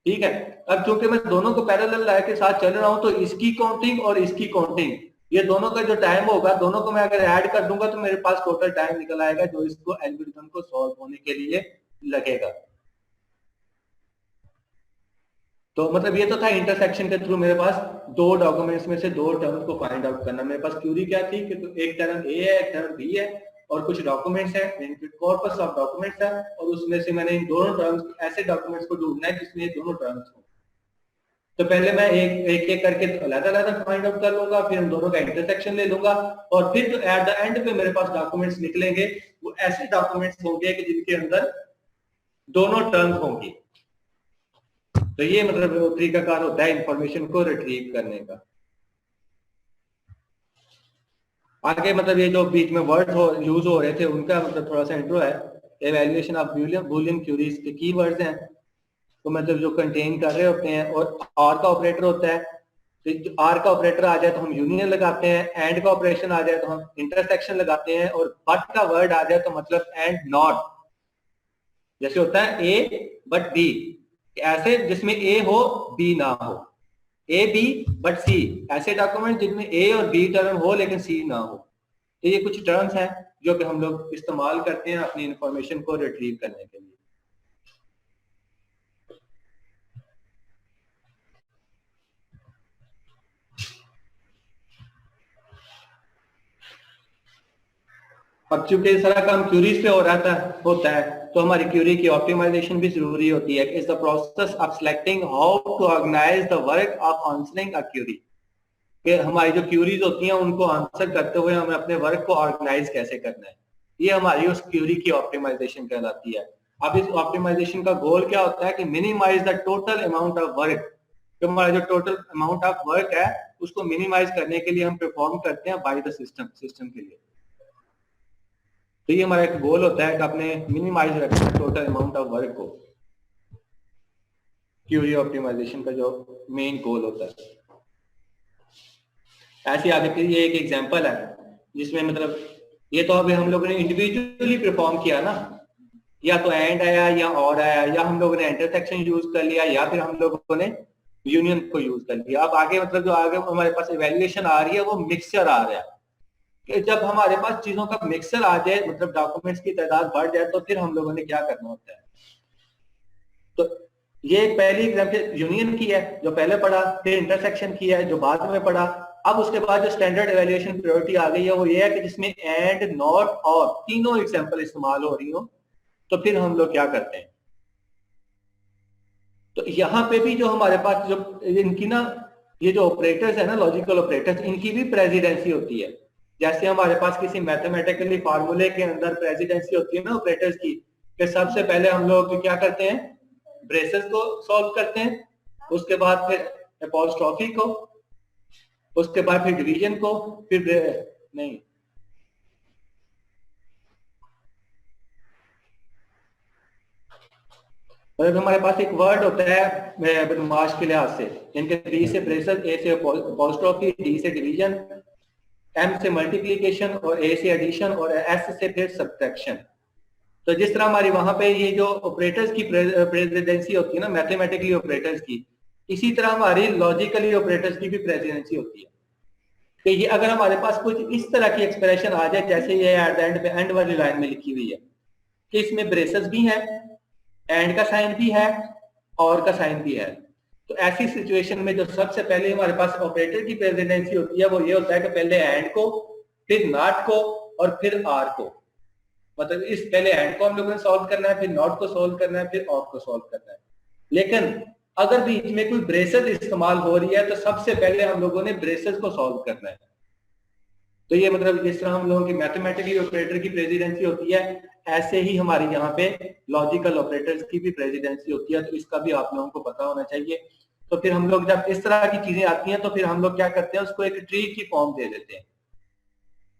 ठीक है। अब चूंकि मैं दोनों को पैरेलल लाइन के साथ चल रहा हूं तो इसकी काउंटिंग और इसकी काउंटिंग, ये दोनों का जो टाइम होगा दोनों को मैं अगर ऐड कर दूंगा तो मेरे पास टोटल टाइम निकल आएगा जो इसको एल्गोरिथम को सॉल्व होने के लिए लगेगा। तो मतलब ये तो था इंटरसेक्शन के थ्रू मेरे पास दो डॉक्यूमेंट्स में से दो टर्म्स को फाइंड आउट करना। मेरे पास क्यूरी क्या थी कि तो एक टर्म ए है एक टर्म बी है और कुछ डॉक्यूमेंट्स है, कॉर्पस ऑफ डॉक्यूमेंट्स है, और उसमें से मैंने इन दोनों टर्म्स ऐसे डॉक्यूमेंट्स को ढूंढना है जिसमें ये दोनों टर्म्स हो। तो पहले मैं एक एक करके अलग अलग फाइंड आउट कर लूंगा, फिर उन दोनों का इंटरसेक्शन ले लूंगा, और फिर जो एट द एंड पे मेरे पास डॉक्यूमेंट्स निकलेंगे वो ऐसे डॉक्यूमेंट्स होंगे कि जिनके अंदर दोनों टर्म्स होंगी। तो ये मतलब वो तरीकाकार होता है इंफॉर्मेशन को रिट्रीव करने का। आगे मतलब ये जो बीच में वर्ड यूज हो रहे थे उनका मतलब थोड़ा सा इंट्रो है। एवेल्युएशन ऑफ बूलियन क्यूरीज के कीवर्ड्स हैं, तो मतलब जो कंटेन कर रहे होते हैं, और आर का ऑपरेटर होता है, तो आर का ऑपरेटर आ जाए तो हम यूनियन लगाते हैं, एंड का ऑपरेशन आ जाए तो हम इंटरसेक्शन लगाते हैं, और बट का वर्ड आ जाए तो मतलब एंड नॉट। जैसे होता है ए बट बी, ऐसे जिसमें ए हो बी ना हो, ए बी बट सी, ऐसे डॉक्यूमेंट जिनमें ए और बी टर्म हो लेकिन सी ना हो। तो ये कुछ टर्म्स हैं जो कि हम लोग इस्तेमाल करते हैं अपनी इंफॉर्मेशन को रिट्रीव करने के लिए। अब चूंकि सारा काम क्यूरीज पे हो रहा होता है, तो हमारी क्यूरी की ऑप्टिमाइजेशन भी जरूरी होती है। Is the process of selecting how to organise the work of answering a query, कि हमारी जो क्यूरीज होती हैं उनको आंसर करते हुए हमें अपने वर्क को ऑर्गेनाइज कैसे करना है, ये हमारी उस क्यूरी की ऑप्टिमाइजेशन कहलाती है। अब इस ऑप्टिमाइजेशन का गोल क्या होता है कि minimise the total amount of work, जो हमारा जो टोटल अमाउंट ऑफ वर्क है उसको मिनिमाइज करने के लिए हम परफॉर्म करते हैं बाय द सिस्टम के लिए। तो ये हमारा एक गोल होता है कि आपने मिनिमाइज रखना है टोटल अमाउंट ऑफ वर्क को, क्यूरी ऑप्टिमाइजेशन का जो मेन गोल होता है। ऐसे आगे फिर ये एक एग्जांपल है जिसमें मतलब ये तो अभी हम लोगों ने इंडिविजुअली परफॉर्म किया ना, या तो एंड आया या और आया, या हम लोगों ने इंटरसेक्शन यूज कर लिया, या फिर हम लोगों ने यूनियन को यूज कर लिया। अब आगे मतलब जो आगे हमारे पास इवैल्यूएशन आ रही है वो मिक्सचर आ रहा है, कि जब हमारे पास चीजों का मिक्सचर आ जाए, मतलब डॉक्यूमेंट्स की तादाद बढ़ जाए, तो फिर हम लोगों ने क्या करना होता है। तो ये एक पहली एग्जांपल यूनियन की है जो पहले पढ़ा, फिर इंटरसेक्शन की है जो बाद में पढ़ा। अब उसके बाद जो स्टैंडर्ड इवैल्यूएशन प्रायोरिटी आ गई है वो ये है कि जिसमें एंड, नॉट और तीनों एग्जांपल इस्तेमाल हो रही हो, तो फिर हम लोग क्या करते हैं। तो यहाँ पे भी जो हमारे पास जो इनकी ना ये जो ऑपरेटर्स है ना, लॉजिकल ऑपरेटर्स, इनकी भी प्रेसिडेंसी होती है। जैसे हमारे पास किसी मैथमेटिकली फार्मूले के अंदर प्रेसिडेंसी होती है ना ऑपरेटर्स की, कि सबसे पहले हम लोग क्या करते हैं, ब्रेसेस को सॉल्व करते हैं, उसके बाद फिर अपॉस्ट्रोफी को, उसके बाद फिर डिवीजन को, फिर नहीं मतलब हमारे पास एक वर्ड होता है बदमाश के लिहाज से, इनके बी से ब्रेसेस, ए से अपॉस्ट्रोफी, डी से डिवीजन, एम से मल्टीप्लिकेशन और ए से एडिशन और एस से फिर सब्ट्रैक्शन। तो जिस तरह हमारी वहां पे ये जो ऑपरेटर्स की प्रेसिडेंसी होती है ना मैथमेटिकली ऑपरेटर्स की, इसी तरह हमारी लॉजिकली ऑपरेटर्स की भी प्रेसिडेंसी होती है। कि ये अगर हमारे पास कुछ इस तरह की एक्सप्रेशन आ जाए, जैसे ये एट द एंड पे एंड वाली लाइन में लिखी हुई है कि इसमें ब्रेसेस भी है, एंड का साइन भी है, और का साइन भी है, तो ऐसी सिचुएशन में जो सबसे पहले हमारे पास ऑपरेटर की प्रेसिडेंसी होती है वो ये होता है कि पहले एंड को, फिर नॉट को, और फिर आर को। मतलब इस पहले एंड को हम लोगों ने सॉल्व करना है, फिर नॉट को सॉल्व करना है, फिर और को सॉल्व करना है। लेकिन अगर बीच में कोई ब्रेसेस इस्तेमाल हो रही है तो सबसे पहले हम लोगों ने ब्रेसेस को सॉल्व करना है। तो ये मतलब जिस तरह हम लोगों की मैथमेटिकली ऑपरेटर की प्रेसिडेंसी होती है, ऐसे ही हमारी यहाँ पे लॉजिकल ऑपरेटर्स की भी प्रेसिडेंसी होती है। तो इसका भी आप लोगों को पता होना चाहिए। तो फिर हम लोग जब इस तरह की चीजें आती हैं तो फिर हम लोग क्या करते हैं, उसको एक ट्री की फॉर्म दे देते हैं,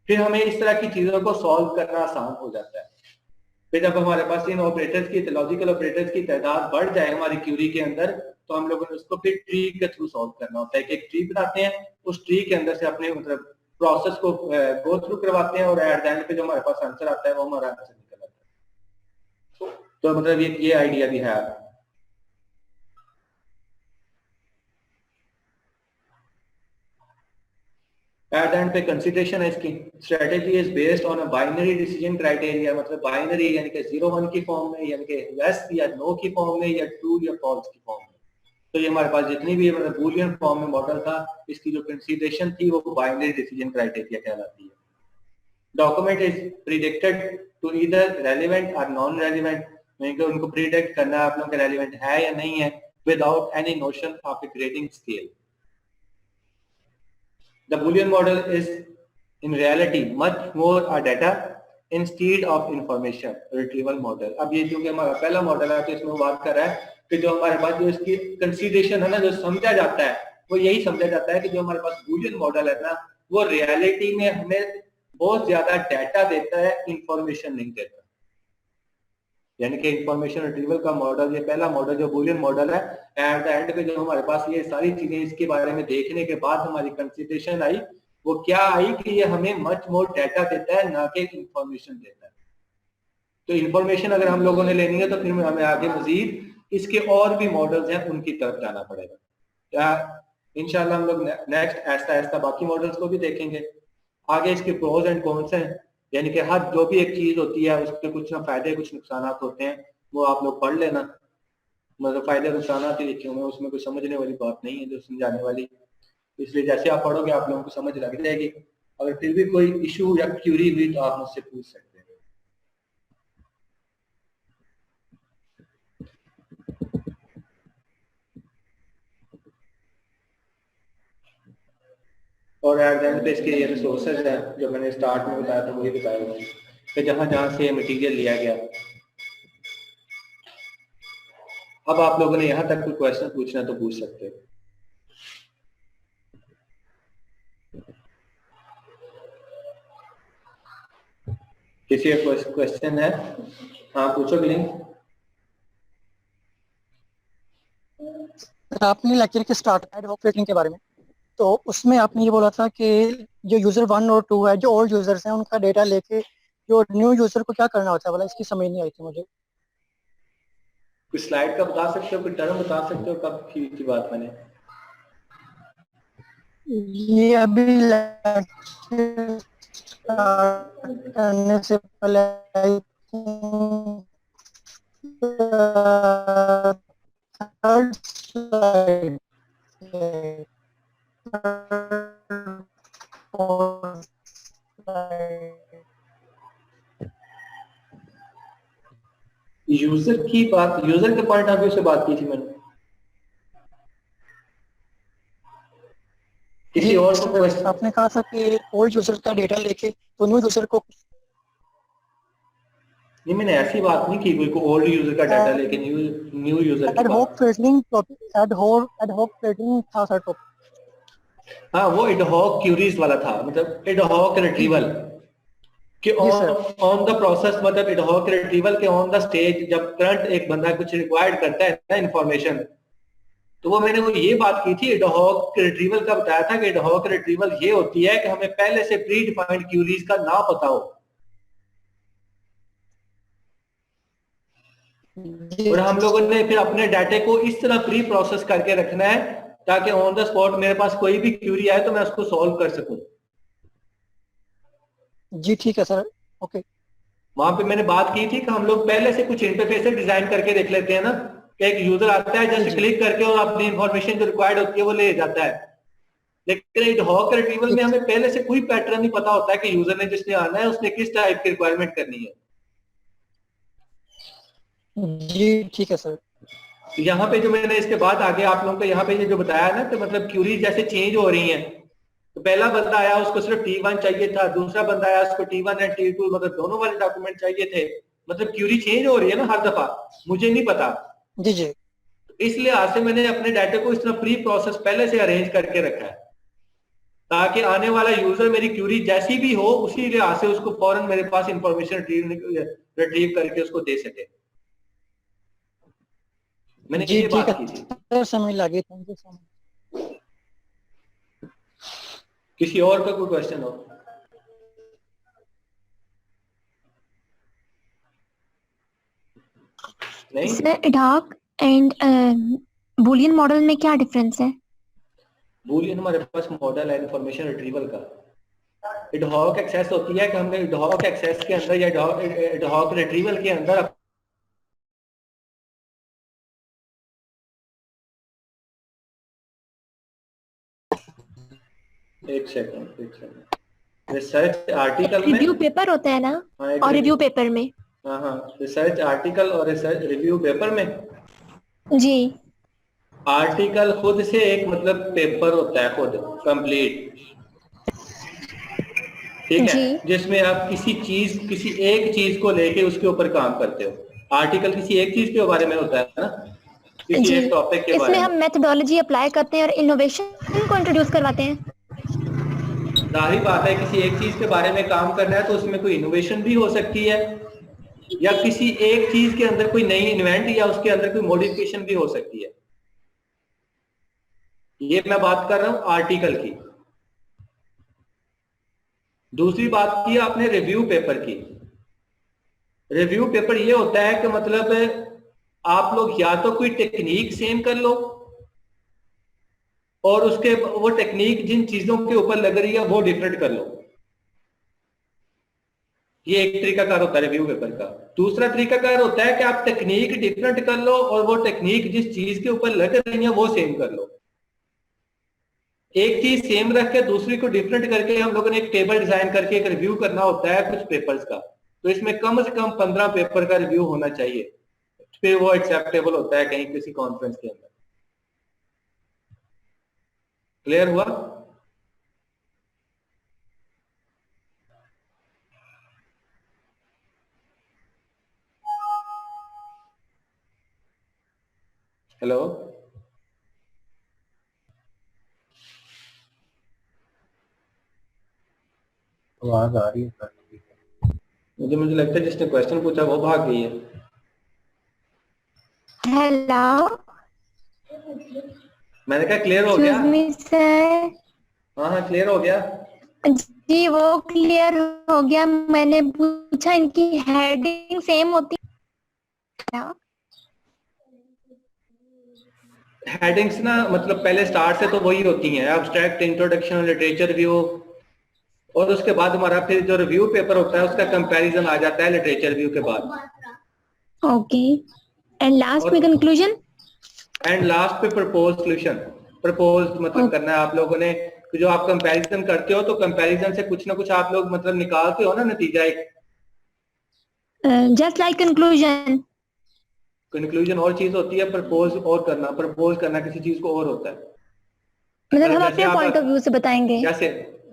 फिर हमें इस तरह की चीजों को सॉल्व करना आसान हो जाता है। फिर जब हमारे पास इन ऑपरेटर्स की, लॉजिकल ऑपरेटर्स की तादाद बढ़ जाए हमारी क्यूरी के अंदर, तो हम लोगों ने उसको फिर ट्री के थ्रू सॉल्व करना होता है कि एक ट्री बनाते हैं, उस ट्री के अंदर से अपने मतलब प्रोसेस को गो थ्रू करवाते हैं, और एट द एंड पे जो हमारे पास आंसर आता है वो हमारा आंसर निकल आता है। तो मतलब ये आइडिया भी है। एट द एंड पे कंसीडरेशन है इसकी, strategy is based on a binary decision criteria, मतलब बाइनरी यानी कि 0-1 की फॉर्म में, यानी कि यस या नो की फॉर्म में, या ट्रू या फॉल्स की फॉर्म में। तो ये हमारे पास जितनी भी मतलब बूलियन फॉर्म में मॉडल था, इसकी जो कंसीडरेशन थी वो बाइनरी डिसीजन क्राइटेरिया कहलाती है। Document is predicted to either relevant और नॉन रेलिवेंट, यानी कि उनको प्रिडिक्ट करना आप लोगों के रेलिवेंट है या नहीं है, without any notion of A grading scale. The Boolean model is in reality much more a data instead of information retrieval model। अब ये क्योंकि हमारा पहला मॉडल है तो इसमें बात कर रहा है कि जो हमारे पास जो इसकी कंसीडरेशन है ना, जो समझा जाता है वो यही समझा जाता है कि जो हमारे पास बूलियन मॉडल है ना, वो रियलिटी में हमें बहुत ज्यादा डाटा देता है, इंफॉर्मेशन नहीं देता। यानी कि इंफॉर्मेशन रिट्रीवल का मॉडल, ये पहला मॉडल जो बूलियन मॉडल है, एट द एंड पे जो हमारे पास ये सारी चीजें इसके बारे में देखने के बाद हमारी कंसिडरेशन आई, वो क्या आई कि ये हमें मच मोर डाटा देता है, ना कि इंफॉर्मेशन देता है। तो इंफॉर्मेशन अगर हम लोगों ने लेनी है तो फिर हमें आगे मजीद इसके और भी मॉडल्स हैं उनकी तरफ जाना पड़ेगा। इंशाल्लाह हम लोग नेक्स्ट ऐसा ऐसा बाकी मॉडल्स को भी देखेंगे। आगे इसके प्रोज एंड कॉन्स हैं, यानी कि हर जो भी एक चीज होती है उसके कुछ ना फायदे कुछ नुकसान होते हैं, वो आप लोग पढ़ लेना। मतलब फायदे नुकसान ही लिखे हुए हैं, उसमें कोई समझने वाली बात नहीं है जो समझाने वाली, इसलिए जैसे आप पढ़ोगे आप लोगों को समझ लग जाएगी। अगर फिर भी कोई इशू या क्यूरी हुई तो आप मुझसे पूछ सकते हैं। और एट पे इसके ये रिसोर्सेज हैं जो मैंने स्टार्ट में बताया था, वही बताया हुआ है कि जहां जहां से मटेरियल लिया गया। अब आप लोगों ने यहां तक कोई क्वेश्चन पूछना तो पूछ सकते हो। किसी का क्वेश्चन है? हाँ पूछो बिलिंग। आपने लेक्चर के स्टार्ट एड हॉक फिल्टरिंग के बारे में, तो उसमें आपने ये बोला था कि जो यूजर 1 और 2 है, जो ओल्ड यूजर्स हैं, उनका डेटा लेके जो न्यू यूजर को क्या करना होता है, बोला इसकी समझ नहीं आई थी मुझे। कुछ स्लाइड का बता सकते हो, कोई टर्म बता सकते हो कब की बात मैंने? ये अभी लेक्चर स्टार्ट करने से पहले थर्ड स्लाइड यूजर की बात, यूजर के पॉइंट ऑफ व्यू से बात की थी मैंने। किसी और को क्वेश्चन? आपने कहा था कि ओल्ड यूजर का डेटा लेके तो न्यू यूजर को। नहीं, मैंने ऐसी बात नहीं की कोई ओल्ड यूजर का डाटा लेके न्यू यूजर की एड हॉक बात। Filtering topic, ad hoc filtering था सर टॉपिक। हाँ वो एडहॉक क्यूरीज वाला था, मतलब एडहॉक रिट्रीवल कि ऑन द प्रोसेस, मतलब एडहॉक रिट्रीवल के ऑन द स्टेज जब करंट एक बंदा कुछ रिक्वायर्ड करता है ना इंफॉर्मेशन, तो वो मैंने वो ये बात की थी एडहॉक रिट्रीवल का, बताया था कि एडहॉक रिट्रीवल ये होती है कि हमें पहले से प्री डिफाइंड क्यूरीज का ना पता हो और हम लोगों ने फिर अपने डाटे को इस तरह प्री प्रोसेस करके रखना है ताकि ऑन द स्पॉट मेरे पास कोई भी क्यूरी आए तो मैं उसको सॉल्व कर सकूं। जी ठीक है सर, ओके। वहां पे मैंने बात की थी कि हम लोग पहले से कुछ इंटरफेस डिजाइन करके देख लेते हैं ना, कि एक यूजर आता है जैसे क्लिक करके और अपनी इंफॉर्मेशन जो रिक्वायर्ड होती है वो ले जाता है, लेकिन एडहॉक रिट्रीवल में हमें पहले से कोई पैटर्न नहीं पता होता है कि यूजर ने जिसने आना है उसने किस टाइप की रिक्वायरमेंट करनी है। जी ठीक है सर। यहाँ पे जो मैंने इसके बाद आगे आप लोगों को यहाँ पे ये जो बताया ना कि मतलब क्यूरीज जैसे चेंज हो रही हैं, तो पहला बंदा आया उसको सिर्फ T1 चाहिए था, दूसरा बंदा आया उसको T1 एंड T2 मतलब दोनों वाले डॉक्यूमेंट चाहिए थे, मतलब क्यूरी चेंज हो रही है ना हर दफा, मुझे नहीं पता। जी जी। इस लिहाज से मैंने अपने डाटा को इस तरह प्री प्रोसेस पहले से अरेंज करके रखा है ताकि आने वाला यूजर मेरी क्यूरी जैसी भी हो उसी लिहाज से उसको फौरन मेरे पास इंफॉर्मेशन रिट्रीव करके उसको दे सके। मैंने जी ये ठीक बात है की थी। सर, समझ लगी, थैंक यू सो मच। किसी और का कोई क्वेश्चन हो? नहीं? Sir ad hoc and Boolean model में क्या डिफरेंस है? बूलियन हमारे पास मॉडल है इंफॉर्मेशन रिट्रीवल का। एडहॉक एक्सेस होती है कि हमने एडहॉक एक्सेस के अंदर या एडहॉक रिट्रीवल के अंदर एक सेकंड रिसर्च आर्टिकल में रिव्यू पेपर होता है ना, हाँ, और रिव्यू पेपर में। हाँ हाँ रिसर्च आर्टिकल और रिसर्च रिव्यू पेपर में जी आर्टिकल खुद से एक मतलब पेपर होता है खुद कंप्लीट, ठीक है, जिसमें आप किसी एक चीज को लेके उसके ऊपर काम करते हो। आर्टिकल किसी एक चीज के बारे में होता है ना, किसी एक टॉपिक के बारे इसमें में। हम मेथोडोलॉजी अप्लाई करते हैं और इनोवेशन को इंट्रोड्यूस करवाते हैं। जाहिर बात है किसी एक चीज के बारे में काम करना है तो उसमें कोई इनोवेशन भी हो सकती है या किसी एक चीज के अंदर कोई नई इन्वेंट या उसके अंदर कोई मॉडिफिकेशन भी हो सकती है। ये मैं बात कर रहा हूं आर्टिकल की। दूसरी बात की आपने रिव्यू पेपर की। रिव्यू पेपर ये होता है कि मतलब आप लोग या तो कोई टेक्निक सेम कर लो और उसके वो टेक्निक जिन चीजों के ऊपर लग रही है वो डिफरेंट कर लो। ये एक तरीकाकार होता है रिव्यू पेपर का। दूसरा तरीकाकार होता है कि आप टेक्निक डिफरेंट कर लो और वो टेक्निक जिस चीज के ऊपर लग रही है वो सेम कर लो। एक चीज सेम रख के दूसरी को डिफरेंट करके हम लोगों ने एक टेबल डिजाइन करके एक रिव्यू करना होता है कुछ पेपर्स का, तो इसमें कम से कम 15 पेपर का रिव्यू होना चाहिए, फिर वो एक्सेप्टेबल होता है कहीं किसी कॉन्फ्रेंस के अंदर। क्लियर हुआ? हेलो, आवाज आ रही है सर। मुझे लगता है जिसने क्वेश्चन पूछा वो भाग गई है। हेलो, मैंने कहा क्लियर हो गया? Excuse me sir. हाँ क्लियर हो गया। जी वो क्लियर हो गया। मैंने पूछा इनकी हेडिंग सेम होती है? हेडिंग्स ना मतलब पहले स्टार्ट से तो वही होती हैं, एब्स्ट्रैक्ट, इंट्रोडक्शन, लिटरेचर व्यू, और उसके बाद हमारा फिर जो रिव्यू पेपर होता है उसका कंपैरिजन आ जाता है लिटरेचर व्यू के बाद। ओके, एंड लास्ट में कंक्लूजन। एंड लास्ट पे प्रपोज सोल्यूशन। प्रपोज मतलब करना है आप लोगों ने, जो आप कंपैरिजन करते हो तो कंपैरिजन से कुछ ना कुछ आप लोग मतलब निकालते हो ना नतीजा एक। Just like conclusion. कंक्लूजन और चीज होती है, प्रपोज और करना, प्रपोज करना किसी चीज को और होता है। मतलब हम जैसे अपने आप- पॉइंट ऑफ व्यू से बताएंगे। जैसे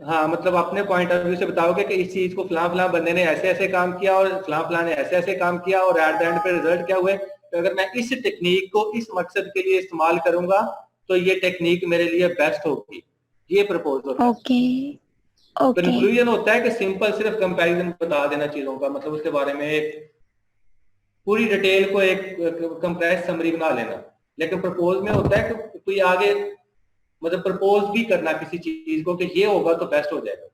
हाँ मतलब अपने पॉइंट ऑफ व्यू से बताओगे कि इस चीज को फलां फलां बंदे ने ऐसे ऐसे काम किया और फलां फलां ने ऐसे ऐसे काम किया और एट द एंड पे रिजल्ट क्या हुए, तो अगर मैं इस टेक्निक को इस मकसद के लिए इस्तेमाल करूंगा तो ये टेक्निक मेरे लिए बेस्ट होगी, ये प्रपोज होता है। ओके ओके कंक्लूजन होता है कि सिंपल सिर्फ कंपैरिजन बता देना चीजों का, मतलब उसके बारे में एक पूरी डिटेल को एक कंप्रेस समरी बना लेना। लेकिन प्रपोज में होता है कि कोई आगे मतलब प्रपोज भी करना किसी चीज को कि ये होगा तो बेस्ट हो जाएगा।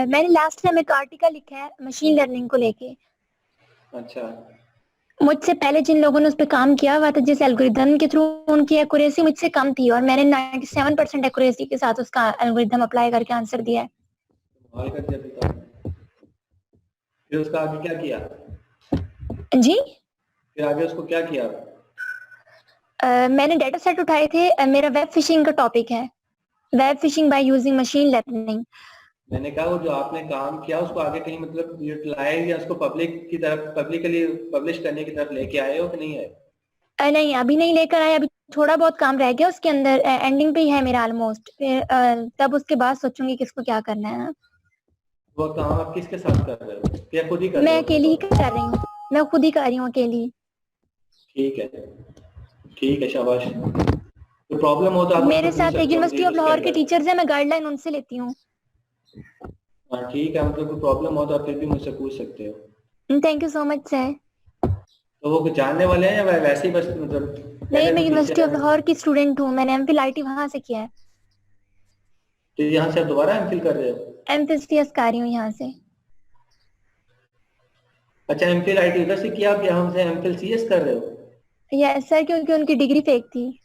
मैंने लास्ट टाइम एक आर्टिकल लिखा है मशीन लर्निंग को लेके। अच्छा, मुझसे पहले जिन लोगों ने उस पर काम किया हुआ था, जिस एल्गोरिदम के थ्रू उनकी एक्यूरेसी मुझसे कम थी और मैंने 97% एक्यूरेसी के साथ उसका एल्गोरिदम अप्लाई करके आंसर दिया है। कमाल कर दिया पिता। फिर उसका आगे क्या किया? जी फिर आगे उसको क्या किया? मैंने डेटा सेट उठाए थे। मेरा वेब फिशिंग का टॉपिक है, web fishing by using machine learning. मैंने कहा वो जो आपने काम किया उसको आगे कहीं मतलब यूटिलाइज या उसको पब्लिक की तरफ पब्लिकली पब्लिश करने की तरफ लेके आए हो कि नहीं आए? नहीं अभी नहीं लेकर आए, अभी थोड़ा बहुत काम रह गया उसके अंदर, एंडिंग पे ही है मेरा ऑलमोस्ट। फिर तब उसके बाद सोचूंगी किसको क्या करना है ना। वो काम आप किसके साथ कर रहे हो या खुद ही कर रहे मैं हो? अकेली ही कर रही हूँ, मैं खुद ही कर रही हूँ अकेली। ठीक है शाबाश। तो प्रॉब्लम हो तो आप मेरे मुझसे पूछ साथ सकते एक हो यूनिवर्सिटी ऑफ उसके लाहौर के अंदर। टीचर्स हैं, मैं गाइडलाइन उनसे लेती हूँ। हाँ ठीक है, मतलब कोई प्रॉब्लम हो तो आप फिर भी मुझसे पूछ सकते हो। Thank you so much sir. तो वो कुछ जानने वाले हैं या वैसे ही बस मतलब नहीं, पहले मैं से यूनिवर्सिटी टीचर ऑफ हैं? लाहौर की स्टूडेंट हूँ, मैंने एमफिल आईटी वहां से किया है। तो यहाँ से आप दोबारा एमफिल कर रहे हो? एमफिल सीएस कर रही हूँ यहाँ से। अच्छा, एमफिल आईटी उधर से किया, आप यहाँ से एमफिल सीएस कर रहे हो? यस सर, क्योंकि उनकी डिग्री फेक थी।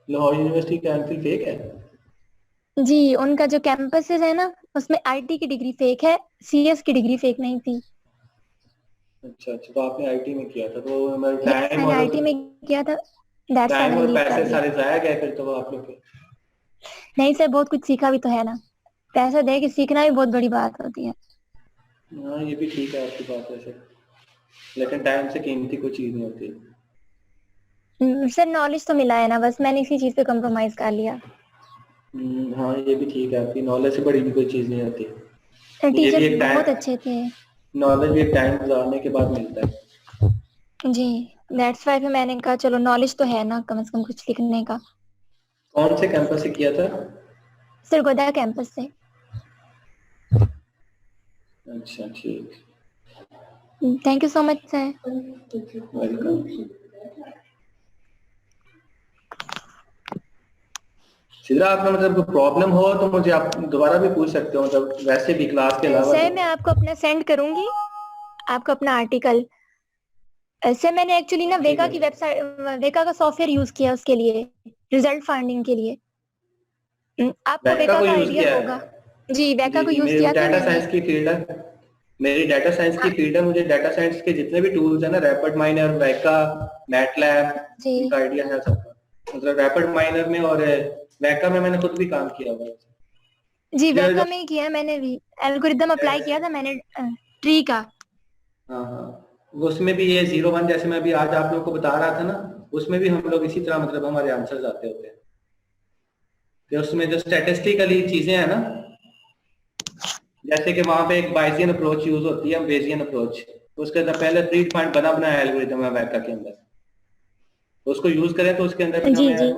लाहौर यूनिवर्सिटी का एमफिल फेक है? जी, उनका जो कैंपस है ना उसमें आईटी की डिग्री फेक है, सीएस की डिग्री फेक नहीं थी। अच्छा, तो आपने आईटी में किया था तो यस, टाइम मैंने और आईटी में किया था, दैट्स व्हाई टाइम मैंने और लीव कर पैसे दिया। सारे जाया गए फिर तो वो आप लोग के। नहीं सर, बहुत कुछ सीखा भी तो है ना, पैसा दे के सीखना भी बहुत बड़ी बात होती है। हाँ ये भी ठीक है आपकी बात वैसे, लेकिन टाइम से कीमती कोई चीज नहीं होती। सर नॉलेज तो मिला है ना, बस मैंने इसी चीज पे कॉम्प्रोमाइज कर लिया। हाँ ये भी ठीक है, आपकी नॉलेज से बड़ी भी कोई चीज नहीं होती। ये भी टीचर एक बहुत टाइम, अच्छे थे। नॉलेज भी एक टाइम गुजारने के बाद मिलता है। जी, दैट्स व्हाई फिर मैंने कहा चलो नॉलेज तो है ना कम से कम कुछ लिखने का। कौन से कैंपस से किया था? सरगोदा कैंपस से। अच्छा ठीक, thank you so much sir. Welcome. सीधा आपका मतलब कोई प्रॉब्लम हो तो मुझे आप दोबारा भी पूछ सकते हो, मतलब वैसे भी क्लास के अलावा सर भी। मैं आपको अपना सेंड करूंगी, आपको अपना आर्टिकल। सर मैंने एक्चुअली ना ठीक वेका है। की वेबसाइट, वेका का सॉफ्टवेयर यूज किया उसके लिए, रिजल्ट फाइंडिंग के लिए। आपको वैका वेका को का यूज आइडिया किया है? होगा। जी, वेका जी को जी, यूज मेरी किया था डाटा मैंने। साइंस की फील्ड है, मेरी डाटा साइंस की हाँ, फील्ड है, मुझे डाटा साइंस के जितने भी टूल्स है ना, रैपिड माइनर, वैका, मैटलैब, जी इनका आइडिया है सबका। मतलब रैपिड माइनर में और वैका में मैंने खुद भी काम किया हुआ है। जी जो- वैका में ही किया है मैंने भी, एल्गोरिदम अप्लाई किया था मैंने ट्री का। हाँ हाँ, उसमें भी ये 0 1 जैसे मैं अभी आज आप लोगों को बता रहा था ना, उसमें भी हम लोग इसी तरह मतलब हमारे आंसर्स आते होते हैं कि उसमें जो स्टैटिस्टिकली चीजें हैं ना, जैसे कि वहां पे एक बायसियन अप्रोच यूज होती है, बेसियन अप्रोच, उसके अंदर पहले प्री डिफाइंड बना बनाया एल्गोरिदम है वैका के अंदर, तो उसको यूज करें तो उसके अंदर फिर जी हमें जी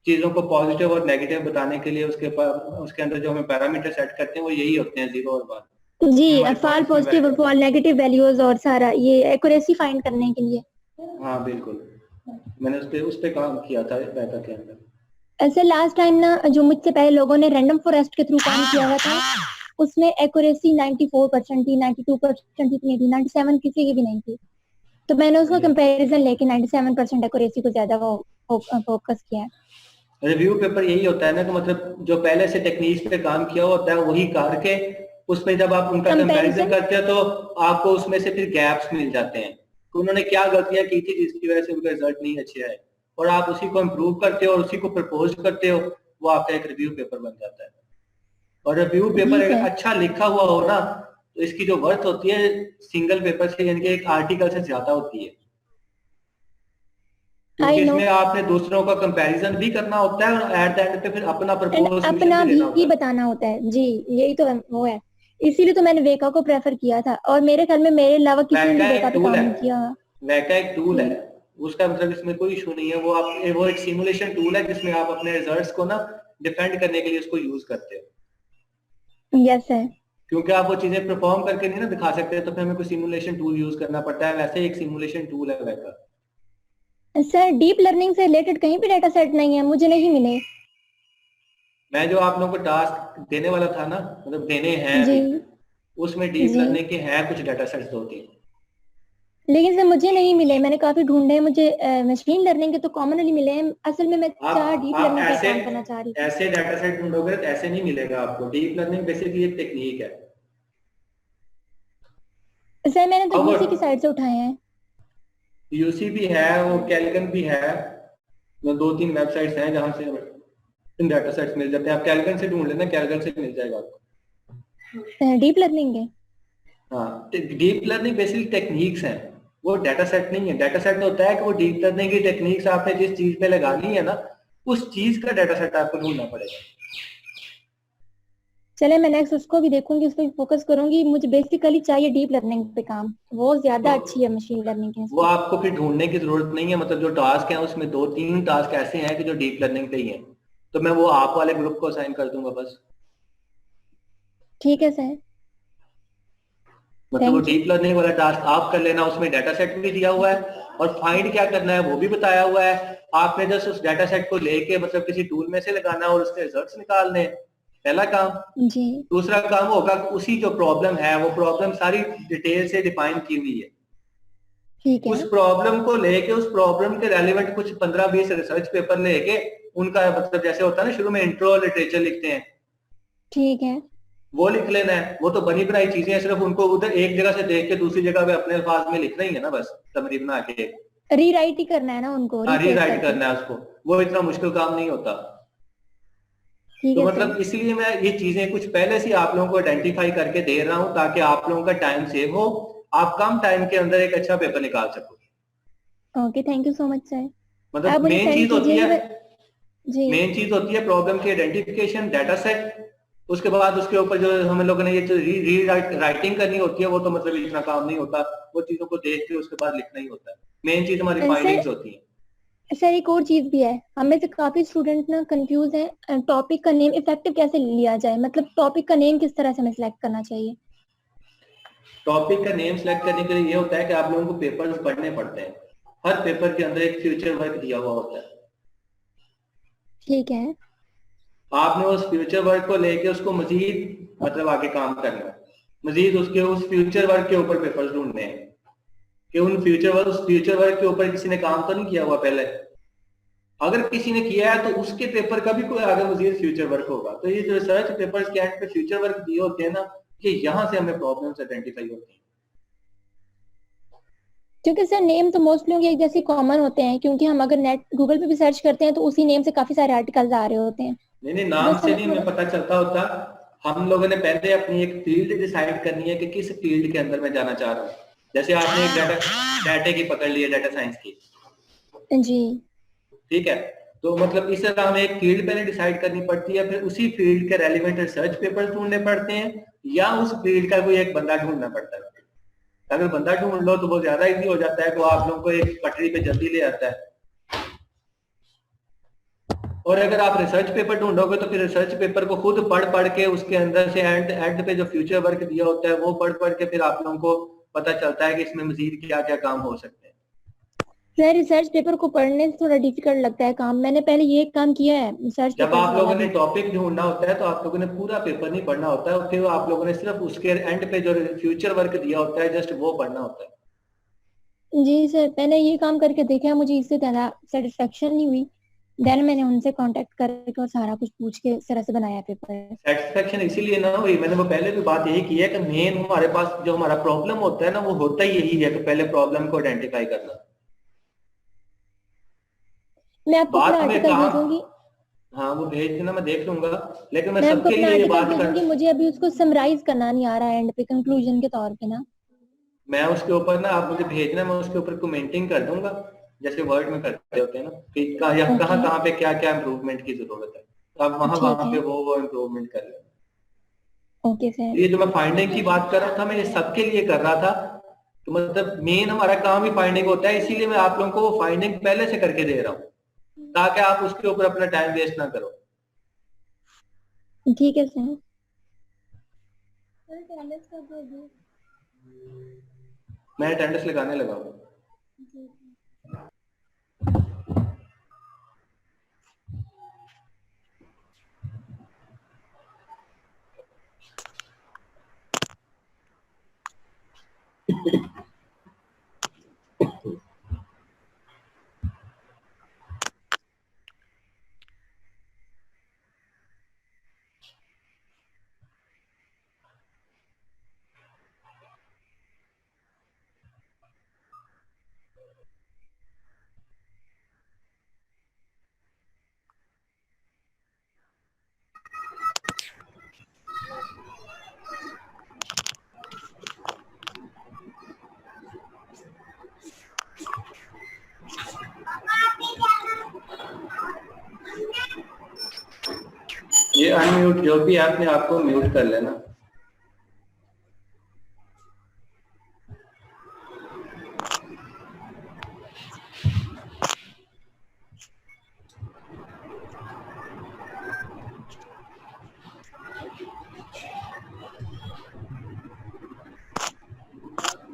चीजों को पॉजिटिव और नेगेटिव बताने के लिए उसके अंदर जो हमें पैरामीटर सेट करते हैं वो यही होते हैं 0 और 1। जी, हमारे फॉल पास पॉजिटिव और फॉल नेगेटिव वैल्यूज और सारा ये एक्यूरेसी फाइंड करने के लिए। हाँ बिल्कुल, मैंने उस पे काम किया था वैका के अंदर। ऐसे लास्ट टाइम ना जो मुझसे पहले लोगों ने रैंडम फॉरेस्ट के थ्रू काम किया हुआ था, उसमें एक्यूरेसी 94% थी, 92% इतनी थी, 97 किसी की भी नहीं थी। तो मैंने उसका कंपैरिजन लेके 97% एक्यूरेसी को ज्यादा वो फोकस किया है। रिव्यू पेपर यही होता है ना कि मतलब जो पहले से टेक्निक्स पे काम किया होता है वही करके उसमें जब आप उनका कंपैरिजन करते हो तो आपको उसमें से फिर गैप्स मिल जाते हैं कि उन्होंने क्या गलतियां की थी जिसकी वजह से उनका रिजल्ट नहीं अच्छे आए, और आप उसी को इम्प्रूव करते हो और उसी को प्रपोज करते हो, वो आपका एक रिव्यू पेपर बन जाता है। और रिव्यू पेपर अगर अच्छा लिखा हुआ हो ना तो इसकी जो वर्थ होती है सिंगल पेपर से यानी कि एक आर्टिकल से ज्यादा होती है, क्योंकि इसमें आपने दूसरों का कंपैरिजन भी करना होता है और एट द एंड पे फिर अपना प्रपोज अपना भी बताना होता है। जी यही तो वो है, इसीलिए तो मैंने वेका को प्रेफर किया था, और मेरे ख्याल में मेरे अलावा किसी ने वेका पे काम नहीं किया। वैका एक टूल है, उसका मतलब इसमें कोई इशू नहीं है, वो एक सिमुलेशन टूल है जिसमें आप अपने रिजल्ट्स को ना डिफेंड करने के लिए उसको यूज करते हो। यस है, क्योंकि आप वो चीजें परफॉर्म करके नहीं ना दिखा सकते तो फिर हमें कोई सिमुलेशन टूल यूज करना पड़ता है, वैसे एक सिमुलेशन टूल है वैका। सर डीप लर्निंग से रिलेटेड कहीं भी डाटा सेट नहीं है, मुझे नहीं मिले। मैं जो आप लोगों को टास्क देने वाला था ना, मतलब देने हैं जी उसमें डीप लर्निंग के हैं कुछ डाटा सेट्स 2-3, लेकिन सर मुझे नहीं मिले, मैंने काफी ढूंढे, मुझे मशीन लर्निंग के तो कॉमनली मिले हैं। असल में मैं डीप लर्निंग पे काम करना चाह रही थी। ऐसे डाटा सेट ढूंढोगे तो ऐसे नहीं मिलेगा आपको। डीप लर्निंग बेसिकली एक टेक्निक है। सर मैंने तो यूसी की साइड से उठाए हैं। यूसी भी है, वो कैलगन भी है, 2-3 वेबसाइट्स हैं जहां से इन डाटा सेट्स मिल जाते हैं। आप कैलगन से ढूंढ लेना, कैलगन से मिल जाएगा आपको। डीप लर्निंग है, हाँ, डीप लर्निंग बेसिकली टेक्निक्स हैं, वो डाटा सेट नहीं है। डाटा सेट में होता है कि वो डीप लर्निंग की टेक्निक्स आपने जिस चीज पे लगानी है ना उस चीज का डाटा सेट आपको ढूंढना पड़ेगा। चले मैं नेक्स्ट उसको भी देखूंगी, उस पर फोकस करूंगी। मुझे बेसिकली चाहिए डीप लर्निंग पे काम, वो ज्यादा अच्छी है मशीन लर्निंग के। वो आपको फिर ढूंढने की जरूरत नहीं है, मतलब जो टास्क है उसमें 2-3 टास्क ऐसे हैं कि जो डीप लर्निंग पे ही है, तो मैं वो आप वाले ग्रुप को असाइन कर दूंगा बस। ठीक है सर, मतलब वो डीप लर्निंग वाला टास्क आप कर लेना, उसमें डाटा सेट भी दिया हुआ है और फाइंड क्या करना है वो भी बताया हुआ है। आपने जस्ट उस डाटा सेट को लेके मतलब किसी टूल में से लगाना और उसके रिजल्ट्स निकालने, पहला काम। जी दूसरा काम होगा उसी जो प्रॉब्लम है वो प्रॉब्लम सारी डिटेल से डिफाइन की हुई है, ठीक है, उस प्रॉब्लम को लेके उस प्रॉब्लम के रेलिवेंट कुछ 15-20 रिसर्च पेपर लेके उनका मतलब जैसे होता है ना शुरू में इंट्रो और लिटरेचर लिखते हैं, ठीक है, वो लिख लेना है। वो तो बनी बनाई चीजें हैं, सिर्फ उनको उधर एक जगह से देख के दूसरी जगह पे अपने अल्फाज में लिखना ही है ना, बस समरी बना के रीराइट ही करना है ना उनको, रीराइट करना है उसको, वो इतना मुश्किल काम नहीं होता। तो मतलब इसलिए मैं ये चीजें कुछ पहले से आप लोगों को आइडेंटिफाई करके दे रहा हूं ताकि आप लोगों का टाइम सेव हो, आप कम टाइम के अंदर एक अच्छा पेपर निकाल सको। Okay, thank you so much sir. मतलब मेन चीज होती है जी प्रॉब्लम की आइडेंटिफिकेशन, डाटा सेट, उसके बाद उसके ऊपर जो हम लोगों ने ये जो राइटिंग करनी होती है वो तो मतलब इतना काम नहीं होता, वो चीजों को देख के उसके बाद लिखना ही होता है। मेन चीज हमारी फाइंडिंग्स होती है। सर एक और चीज भी है, हमें से काफी स्टूडेंट ना कंफ्यूज है, टॉपिक का नेम इफेक्टिव कैसे लिया जाए, मतलब टॉपिक का नेम किस तरह से हमें सिलेक्ट करना चाहिए। टॉपिक का नेम सेलेक्ट करने के लिए ये होता है कि आप लोगों को पेपर्स पढ़ने पड़ते हैं, हर पेपर के अंदर एक फ्यूचर वर्क दिया हुआ होता है। ठीक है, आपने उस फ्यूचर वर्क को लेके उसको मजीद मतलब आगे काम करना है, मजीद उसके उस फ्यूचर वर्क के ऊपर पेपर्स ढूंढने हैं कि उस फ्यूचर वर्क के ऊपर किसी ने काम तो नहीं किया हुआ पहले। अगर किसी ने किया है तो उसके पेपर का भी कोई आगे मजीद फ्यूचर वर्क होगा। तो ये जो रिसर्च पेपर्स के एंड पे फ्यूचर वर्क दिए होते हैं ना, कि यहाँ से हमें प्रॉब्लम्स आइडेंटिफाई होती हैं। क्योंकि सर नेम तो मोस्ट लोग एक जैसे कॉमन होते हैं, क्योंकि हम अगर नेट गूगल पे भी सर्च करते हैं तो उसी नेम से काफी सारे आर्टिकल्स आ रहे होते हैं। नहीं नहीं, नाम बस से हमें नहीं हमें पता चलता होता। हम लोगों ने पहले अपनी एक फील्ड डिसाइड करनी है कि किस फील्ड के अंदर मैं जाना चाह रहा हूँ। जैसे आपने एक डाटा की पकड़ ली है, डाटा साइंस की, जी ठीक है। तो मतलब इस तरह हमें एक फील्ड पहले डिसाइड करनी पड़ती है, फिर उसी फील्ड के रेलिवेंट रिसर्च पेपर ढूंढने पड़ते हैं, या उस फील्ड का कोई एक बंदा ढूंढना पड़ता है। अगर बंदा ढूंढ लो तो वो ज्यादा इजी हो जाता है, तो आप लोगों को एक पटरी पे जल्दी ले आता है। और अगर आप रिसर्च पेपर ढूंढोगे तो फिर रिसर्च पेपर को खुद पढ़ पढ़ के उसके अंदर से एंड पे जो फ्यूचर वर्क दिया होता है वो पढ़ पढ़ के फिर आप लोगों को पता चलता है कि इसमें मजीद क्या क्या काम हो सकते हैं। सर, रिसर्च पेपर को पढ़ने से थोड़ा डिफिकल्ट लगता है काम। मैंने पहले ये काम किया है रिसर्च जब पेपर आप वाला लोगों ने भी। टॉपिक ढूंढना होता है तो आप लोगों ने पूरा पेपर नहीं पढ़ना होता है, और फिर आप लोगों ने सिर्फ उसके एंड पे जो फ्यूचर वर्क दिया होता है जस्ट वो पढ़ना होता है। जी सर, मैंने ये काम करके देखा, मुझे इससे ज्यादा सेटिस्फेक्शन नहीं हुई। देन मैंने उनसे कांटेक्ट करके और सारा कुछ पूछ के इस तरह से बनाया पेपर। सेटिस्फेक्शन इसीलिए ना हुई, मैंने वो पहले भी बात यही की है कि मेन हमारे पास जो हमारा प्रॉब्लम होता है ना, वो होता ही यही है कि पहले प्रॉब्लम को आइडेंटिफाई करना। मैं आपको अपना बात में आर्टिकल कहा, भेजूंगी। हाँ वो भेज देना, मैं देख लूंगा, लेकिन मैं मैं आपको सबके अपना लिए ये आर्टिकल बात कर, भेजूंगी, मुझे अभी उसको समराइज करना नहीं आ रहा है एंड पे कंक्लूजन के तौर पे ना। मैं उसके ऊपर ना, आप मुझे भेजना, मैं उसके ऊपर कमेंटिंग कर दूंगा, जैसे वर्ड में करते होते हैं ना, कि कहाँ ओके, कहाँ पे क्या क्या इम्प्रूवमेंट की जरूरत है, तो आप वहां ठीक वहां है। पे वो इम्प्रूवमेंट कर लेना। Okay sir. ये जो मैं फाइंडिंग की बात कर रहा था, मैं ये सबके लिए कर रहा था, तो मतलब मेन हमारा काम ही फाइंडिंग होता है, इसीलिए मैं आप लोगों को वो फाइंडिंग पहले से करके दे रहा हूँ, ताकि आप उसके ऊपर अपना टाइम वेस्ट ना करो। ठीक है सर। मैं अटेंडेंस लगाने लगा हूँ। ये अनम्यूट जो भी है अपने आप को म्यूट कर लेना।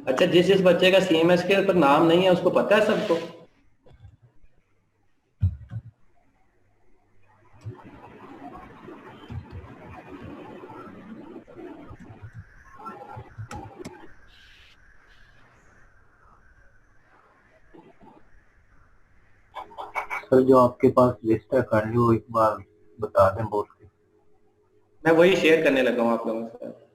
अच्छा, जिस बच्चे का सीएमएस के ऊपर नाम नहीं है उसको पता है सबको? सर जो आपके पास लिस्ट है करनी वो एक बार बता दें बोल के। मैं वही शेयर करने लगा हूँ आप लोगों के साथ।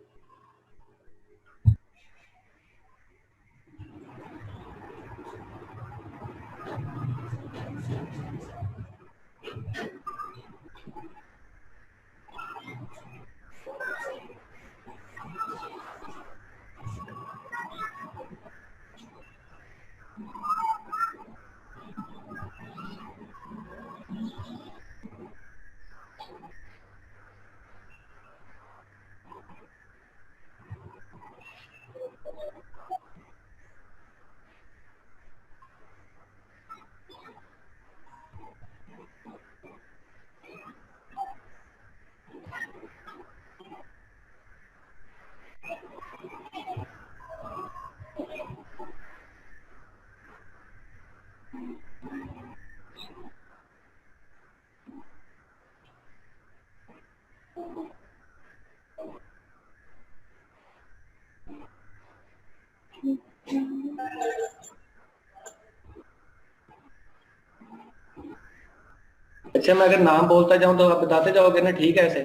अच्छा, मैं अगर नाम बोलता जाऊं तो आप बताते जाओगे ना, ठीक है ऐसे?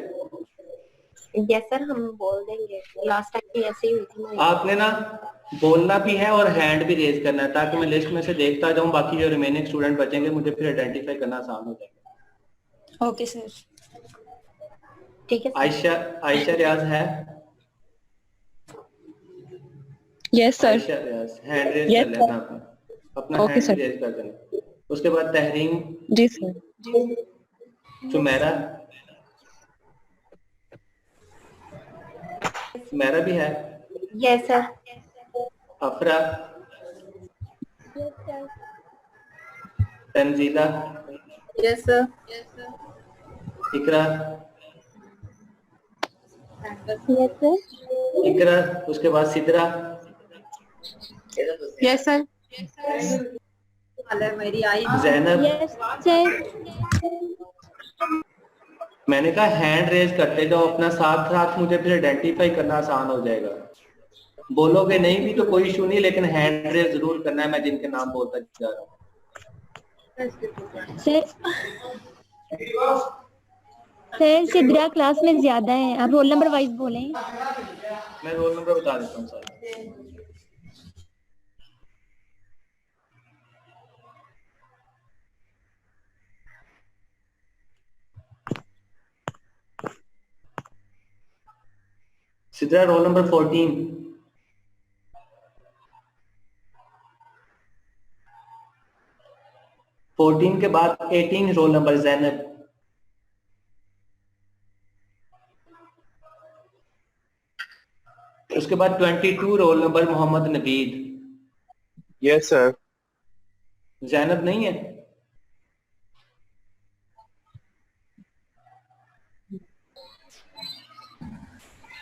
यस सर, हम बोल देंगे। लास्ट टाइम भी ऐसे ही हुई थी मेरी। आपने ना बोलना भी है और हैंड भी रेज करना है, ताकि मैं लिस्ट में से देखता जाऊं, बाकी जो रिमेनिंग स्टूडेंट बचेंगे मुझे फिर आइडेंटिफाई करना आसान हो जाएगा। ओके सर, ठीक है सर। आयशा आयशा रियाज है? Yes sir. Ayesha Riaz hand raise कर लेना, अपना ओके हैंड सर। भी रेज कर देना। उसके बाद तहरीम जी सर। सुमेरा, सुमेरा भी है? Yes sir. Afra, Tanzila, yes sir. Iqra, yes sir. Iqra, उसके बाद सिदरा, यस सर। मेरी आई। जैनब। Yes sir. मैंने कहा हैंड रेज करते जाओ अपना, साथ साथ मुझे फिर आइडेंटिफाई करना आसान हो जाएगा। बोलोगे नहीं भी तो कोई इशू नहीं, लेकिन हैंड रेज जरूर करना है, मैं जिनके नाम बोलता जा रहा हूँ। सर सिद्रा क्लास में ज्यादा है, आप रोल नंबर वाइज बोलें। मैं रोल नंबर बता देता हूँ सर। Sidra roll number 14। के बाद 18 रोल नंबर जैनब। उसके बाद 22 roll number Mohammad Nabeed. Yes sir. Zainab नहीं है?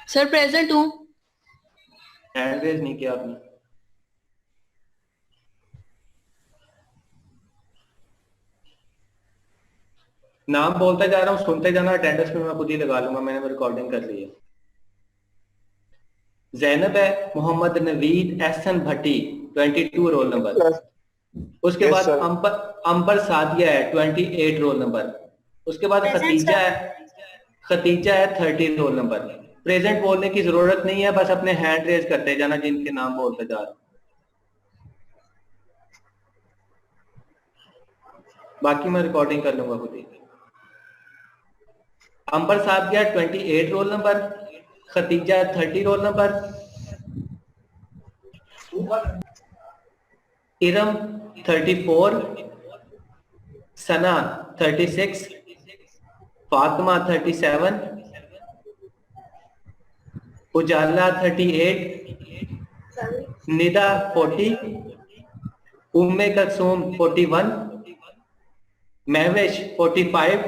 सर प्रेजेंट हूँ। हैंड रेज नहीं किया आपने। नाम बोलता जा रहा हूँ, सुनते जाना, अटेंडेंस में मैं खुद ही लगा लूंगा, मैंने रिकॉर्डिंग कर ली है। जैनब है, मोहम्मद नवीद एहसन भट्टी 22 रोल नंबर। उसके बाद अंबर सादिया है 28 रोल नंबर। उसके बाद खतीजा है 30 रोल नंबर। प्रेजेंट बोलने की जरूरत नहीं है, बस अपने हैंड रेज करते जाना जिनके नाम बोलते जा रहा हूं। बाकी मैं रिकॉर्डिंग कर लूंगा खुद ही। Amber Sadia 28 roll number, Khatija 30 roll number, Iram 34, Sana 36, Fatima 37, Ujala 38, Nida 40, Umme Kulsoom 41, Mahvash 45,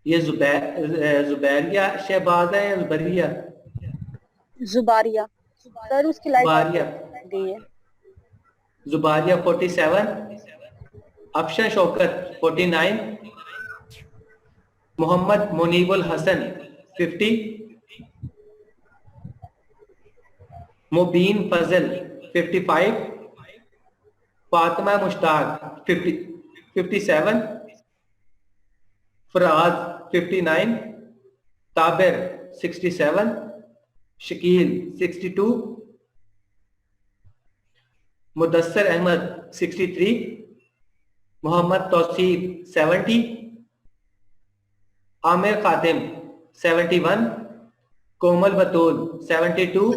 ये जुबैरिया शहबाज है या जुबैरिया? जुबारिया सर, उसकी जुबारिया। दी है। जुबारिया 47, अफशन शौकत 49, मोहम्मद मुनीबुल हसन 50, मुबीन फजल 55, फातिमा मुश्ताक 57, फराज 59, ताबिर 67, शकील 62, मुदस्सर अहमद 63, मोहम्मद तौसीफ 70, आमिर खातिम 71, कोमल बतूल 72,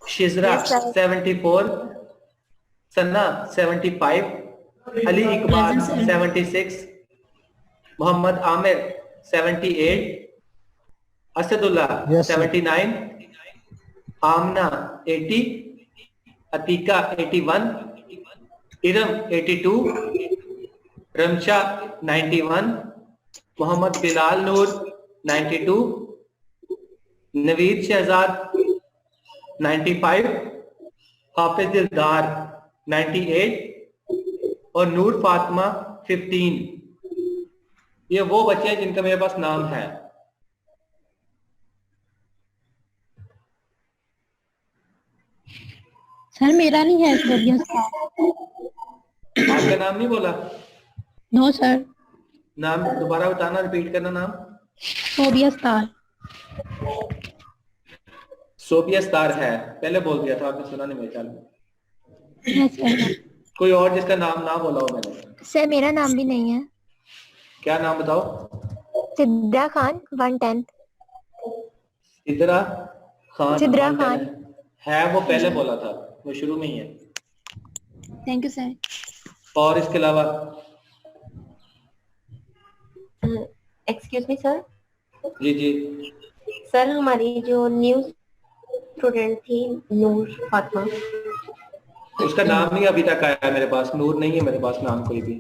शिजरा 74, सन्ना 75, अली इकबाल 76, मोहम्मद आमिर 78, असदुल्ला 79, आमना 80, अतीका 81, इरम 82, रमशा 91, मोहम्मद बिलाल नूर 92, नवीद शहजाद 95, हाफिज दिलदार 98 और नूर फातिमा 15। ये वो बच्चे हैं जिनका मेरे पास नाम है। सर मेरा नहीं है सर। आपका नाम नहीं बोला? No sir. नाम दोबारा बताना, रिपीट करना नाम। Phobia star. सोबिया स्टार है, पहले बोल दिया था आपने, सुना नहीं मेरे ख्याल में। है सर। कोई और जिसका नाम ना बोला हो मैंने। सर मेरा नाम भी नहीं है। क्या नाम बताओ। सिद्रा खान 110। सिद्रा खान सिद्रा 110 खान। है, वो पहले बोला था, वो शुरू में ही है। Thank you sir. और इसके अलावा एक्सक्यूज मी सर। जी जी, सर हमारी जो न्यू स्टूडेंट थी नूर फातिमा, उसका नाम नहीं अभी तक आया मेरे पास, नूर नहीं है मेरे पास नाम कोई भी।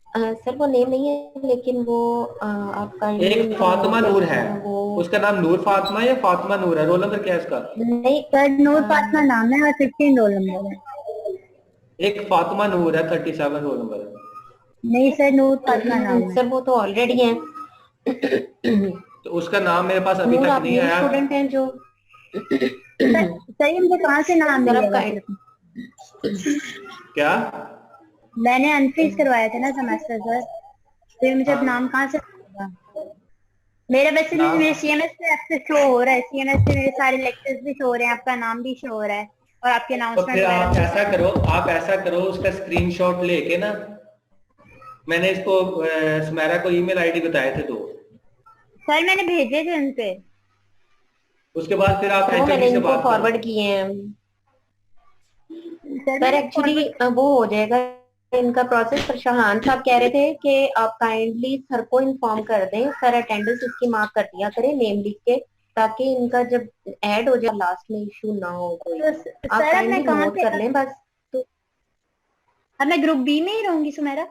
सर वो नेम नहीं है लेकिन वो आपका एक फातिमा नूर है, वो उसका नाम नूर फातिमा या फातिमा नूर है, रोल नंबर क्या है उसका? नहीं सर नूर फातिमा नाम है और 15 रोल नंबर है। एक फातिमा नूर है, 37 रोल नंबर है। नहीं सर, नूर फातिमा नाम है। सर वो तो ऑलरेडी है। तो उसका नाम मेरे पास अभी नूर तक आप नहीं न्यू आया। स्टूडेंट हैं जो सर ये मुझे कहाँ से नाम सर मिलेगा? आपका क्या? मैंने अनफ्रीज करवाया था ना सेमेस्टर सर, तो ये मुझे अब नाम कहाँ से मिलेगा? मेरा वैसे नाम? मेरे सीएमएस पे एक्सेस शो हो रहा है, सीएमएस पे मेरे सारे लेक्चर्स भी शो हो रहे हैं, आपका नाम भी शो हो रहा है और आपके तो अनाउंसमेंट फिर आप वगैरह। ऐसा करो उसका स्क्रीनशॉट लेके ना, मैंने इसको सुमेरा को ईमेल आईडी बताए थे दो, सर मैंने भेजे थे उनपे। उसके बाद फिर आप वो एचओडी मैंने से इनको बात करो। फॉरवर्ड किए हैं सर। मैंने एक्चुअली वो हो जाएगा इनका प्रोसेस। पर शाहान साहब कह रहे थे कि आप काइंडली सर को इन्फॉर्म कर दें, सर अटेंडेंस इसकी मार्क कर दिया करें नेम लिख के, ताकि इनका जब ऐड हो जाए लास्ट में इशू ना हो कोई। तो आप सर अब मैं काइंडली कहाँ नोट से, कर लें बस। अब मैं ग्रुप बी में ही रहूंगी सुमेरा?